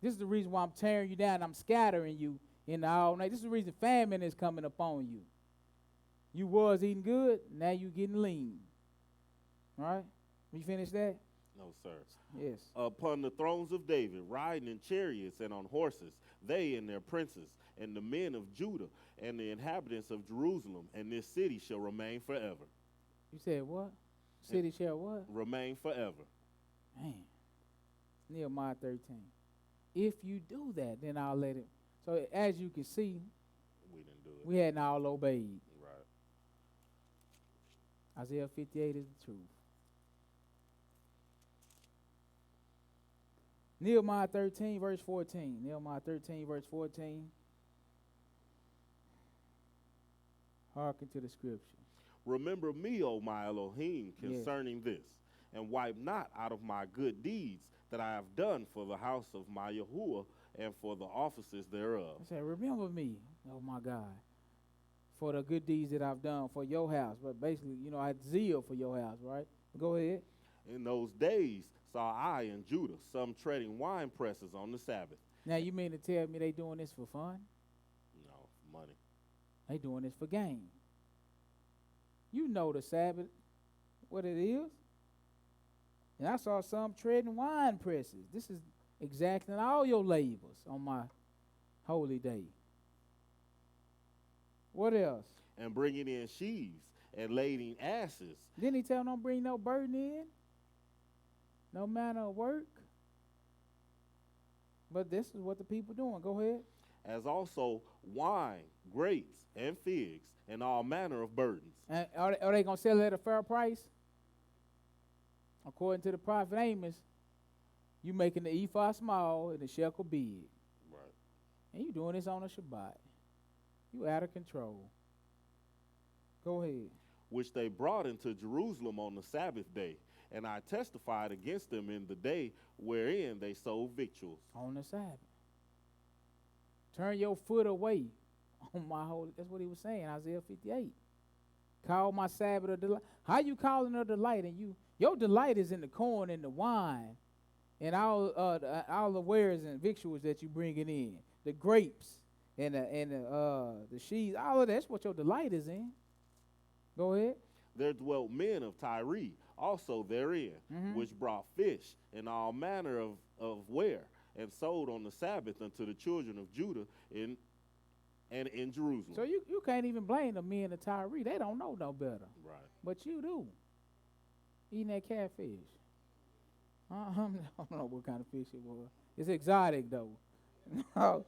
This is the reason why I'm tearing you down. I'm scattering you in the all night. This is the reason famine is coming upon you. You was eating good, now you getting lean. Right? You finish that? No, sir. Yes. Upon the thrones of David, riding in chariots and on horses, they and their princes, and the men of Judah, and the inhabitants of Jerusalem, and this city shall remain forever. You said what? City shall what? Remain forever. Man. Nehemiah 13. If you do that, then I'll let it. So as you can see, We didn't do it. we hadn't all obeyed. Right. Isaiah 58 is the truth. Nehemiah 13, verse 14. Nehemiah 13, verse 14. Hearken to the scripture. Remember me, O my Elohim, concerning this, and wipe not out of my good deeds that I have done for the house of my Yahuwah and for the offices thereof. I said, remember me, oh my God, for the good deeds that I've done for your house. But basically, I had zeal for your house, right? Go ahead. In those days saw I in Judah some treading wine presses on the Sabbath. Now, you mean to tell me they doing this for fun? No, money. They doing this for gain. You know the Sabbath, what it is. And I saw some treading wine presses. This is exacting all your labors on my holy day. What else? And bringing in sheaves and lading asses. Didn't he tell them don't bring no burden in? No manner of work? But this is what the people doing. Go ahead. As also wine, grapes, and figs, and all manner of burdens. And are they going to sell it at a fair price? According to the prophet Amos, you making the ephah small and the shekel big. Right. And you doing this on a Shabbat. You out of control. Go ahead. Which they brought into Jerusalem on the Sabbath day. And I testified against them in the day wherein they sold victuals. On the Sabbath. Turn your foot away on my holy. That's what he was saying, Isaiah 58. Call my Sabbath a delight. How you calling it a delight? And your delight is in the corn and the wine and all the wares and victuals that you bringing in. The grapes and the sheaves. All of that's what your delight is in. Go ahead. There dwelt men of Tyre also therein, which brought fish and all manner of ware, and sold on the Sabbath unto the children of Judah in Jerusalem. So you can't even blame the men of Tyre. They don't know no better. Right. But you do. Eating that catfish. I don't know what kind of fish it was. It's exotic though. No,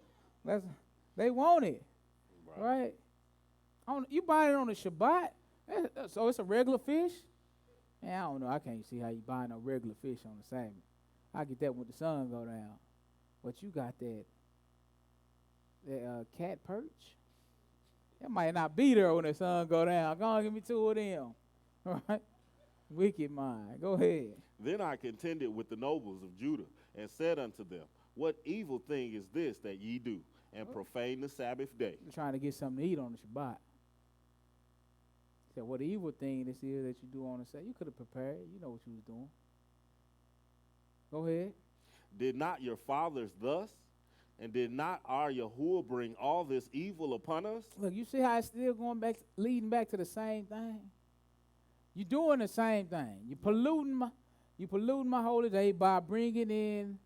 they want it, right? You buy it on the Shabbat, so it's a regular fish. Man, I don't know. I can't see how you buy no regular fish on the Sabbath. I get that when the sun go down. But you got that cat perch. That might not be there when the sun go down. Go on, give me two of them. All right? Wicked mind. Go ahead. Then I contended with the nobles of Judah and said unto them, what evil thing is this that ye do, and profane the Sabbath day? You're trying to get something to eat on the Shabbat. Said, what evil thing this is that you do on the Sabbath? You could have prepared. You know what you was doing. Go ahead. Did not your fathers thus? And did not our Yahuwah bring all this evil upon us? Look, you see how it's still leading back to the same thing? You're doing the same thing. You're polluting my holy day by bringing in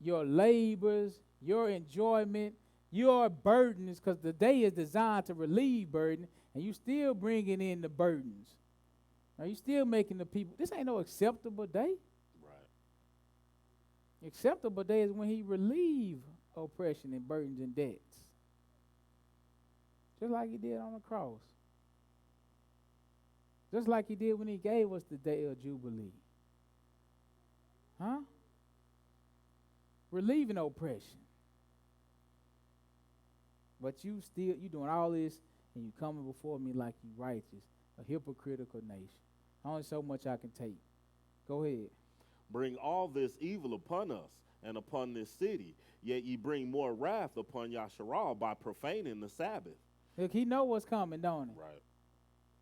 your labors, your enjoyment, your burdens, because the day is designed to relieve burden, and you still bringing in the burdens. Now you still making the people, this ain't no acceptable day. Right. Acceptable day is when he relieve oppression and burdens and debts. Just like he did on the cross. Just like he did when he gave us the day of Jubilee. Huh? Relieving oppression. But you doing all this, and you coming before me like you righteous, a hypocritical nation. Only so much I can take. Go ahead. Bring all this evil upon us and upon this city, yet ye bring more wrath upon Yasharal by profaning the Sabbath. Look, he know what's coming, don't he? Right.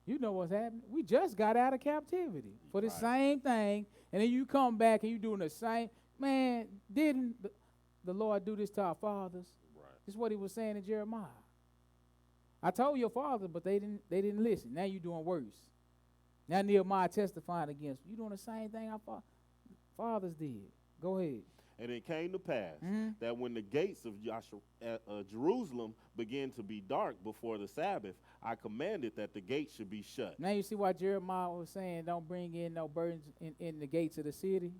You know what's happening. We just got out of captivity for the Right. same thing, and then you come back and you doing the same. Man, didn't the Lord do this to our fathers? Right. This is what he was saying in Jeremiah. I told your fathers, but they didn't listen. Now you're doing worse. Now Nehemiah testifying against you. You're doing the same thing our fathers did. Go ahead. And it came to pass that when the gates of Jerusalem began to be dark before the Sabbath, I commanded that the gates should be shut. Now you see why Jeremiah was saying don't bring in no burdens in the gates of the city.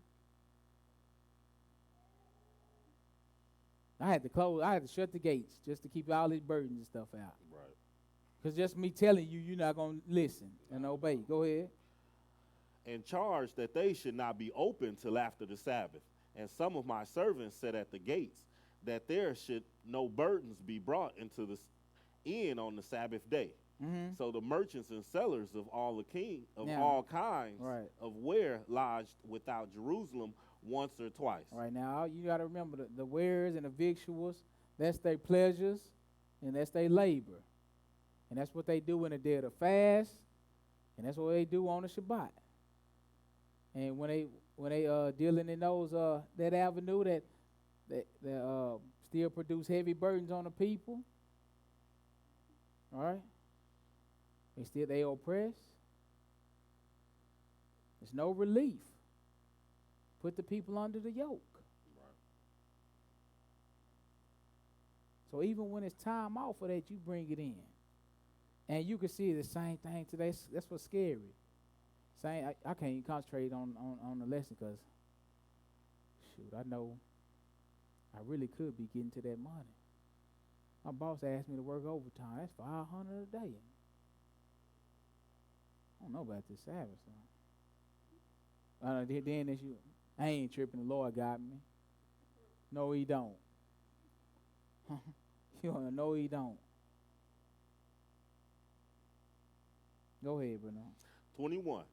I had to shut the gates just to keep all these burdens and stuff out. Right. Because just me telling you, you're not going to listen and obey. Go ahead. And charged that they should not be open till after the Sabbath. And some of my servants said at the gates that there should no burdens be brought into the inn on the Sabbath day. Mm-hmm. So the merchants and sellers of all all kinds Right. of ware lodged without Jerusalem once or twice. Right now, you got to remember the wares and the victuals, that's their pleasures and that's their labor. And that's what they do in the day of the fast, and that's what they do on the Shabbat. And when they dealing in those that avenue that still produce heavy burdens on the people, all right? They oppress. There's no relief. Put the people under the yoke. Right. So even when it's time out for that, you bring it in. And you can see the same thing today. That's what's scary. I can't even concentrate on the lesson because, shoot, I know I really could be getting to that money. My boss asked me to work overtime. That's $500 a day. I don't know about this Sabbath. Then it's you. I ain't tripping. The Lord got me. No, he don't. No, he don't. Go ahead, Bruno. 21.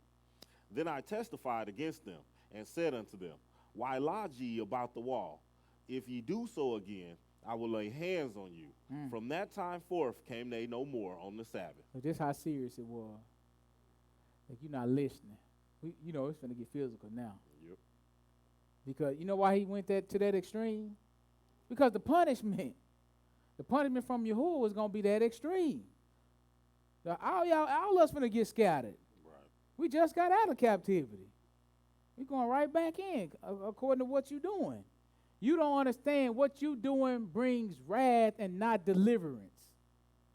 Then I testified against them and said unto them, why lodge ye about the wall? If ye do so again, I will lay hands on you. From that time forth came they no more on the Sabbath. But this how serious it was. Like you're not listening. It's going to get physical now. Yep. Because you know why he went to that extreme? Because the punishment from Yahuwah was going to be that extreme. All us going to get scattered. Right. We just got out of captivity. We're going right back in according to what you're doing. You don't understand what you're doing brings wrath and not deliverance.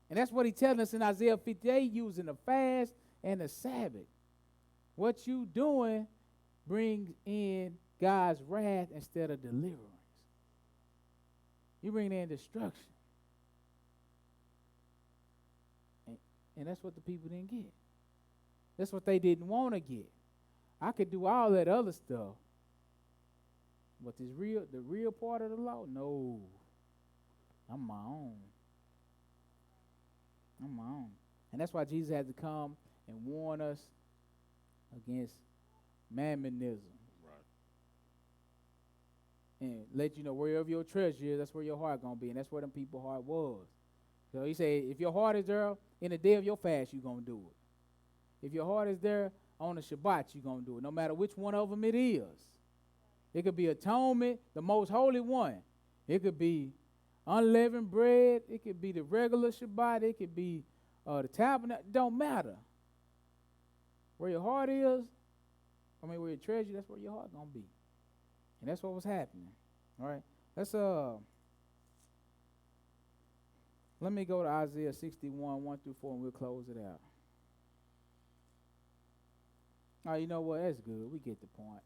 And that's what he's telling us in Isaiah 58 using the fast and the Sabbath. What you doing brings in God's wrath instead of deliverance. You bring in destruction. And that's what the people didn't get. That's what they didn't want to get. I could do all that other stuff. But the real part of the law, no. I'm my own. And that's why Jesus had to come and warn us against mammonism. Right. And let you know wherever your treasure is, that's where your heart going to be. And that's where them people's heart was. So he said, if your heart is there in the day of your fast, you're going to do it. If your heart is there on the Shabbat, you're going to do it, no matter which one of them it is. It could be atonement, the most holy one. It could be unleavened bread. It could be the regular Shabbat. It could be the tabernacle. Don't matter. Where your heart is, where your treasure, that's where your heart going to be. And that's what was happening. All right. Let me go to Isaiah 61, 1 through 4, and we'll close it out. Oh, you know what? That's good. We get the point.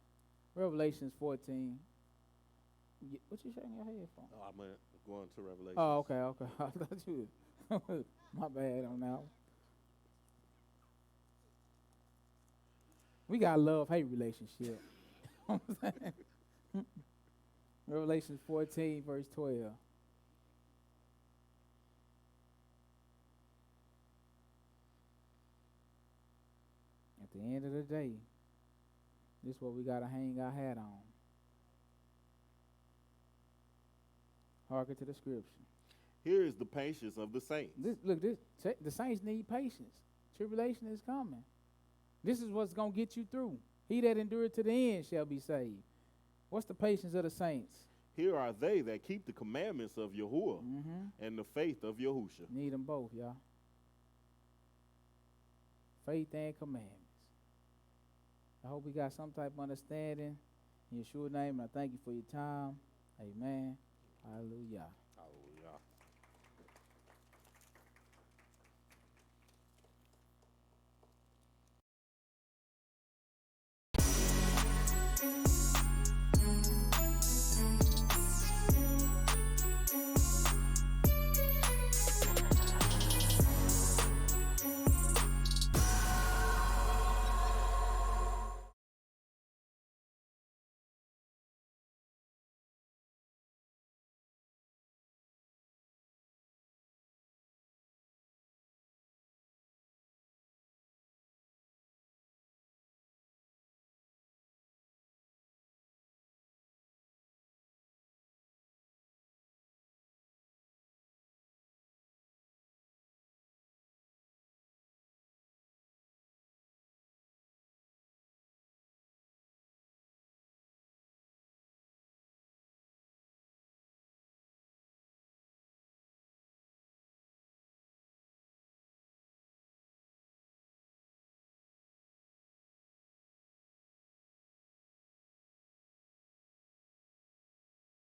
Revelations 14. What you shaking your head for? Oh, I'm going to Revelation. Oh, okay. I thought you was. My bad on that one. We got a love-hate relationship. Revelation 14, verse 12. At the end of the day, this is what we got to hang our hat on. Hearken to the scripture. Here is the patience of the saints. The saints need patience. Tribulation is coming. This is what's going to get you through. He that endureth to the end shall be saved. What's the patience of the saints? Here are they that keep the commandments of Yahuwah and the faith of Yahusha. Need them both, y'all. Faith and commandments. I hope we got some type of understanding. In Yeshua's name, and I thank you for your time. Amen. Hallelujah.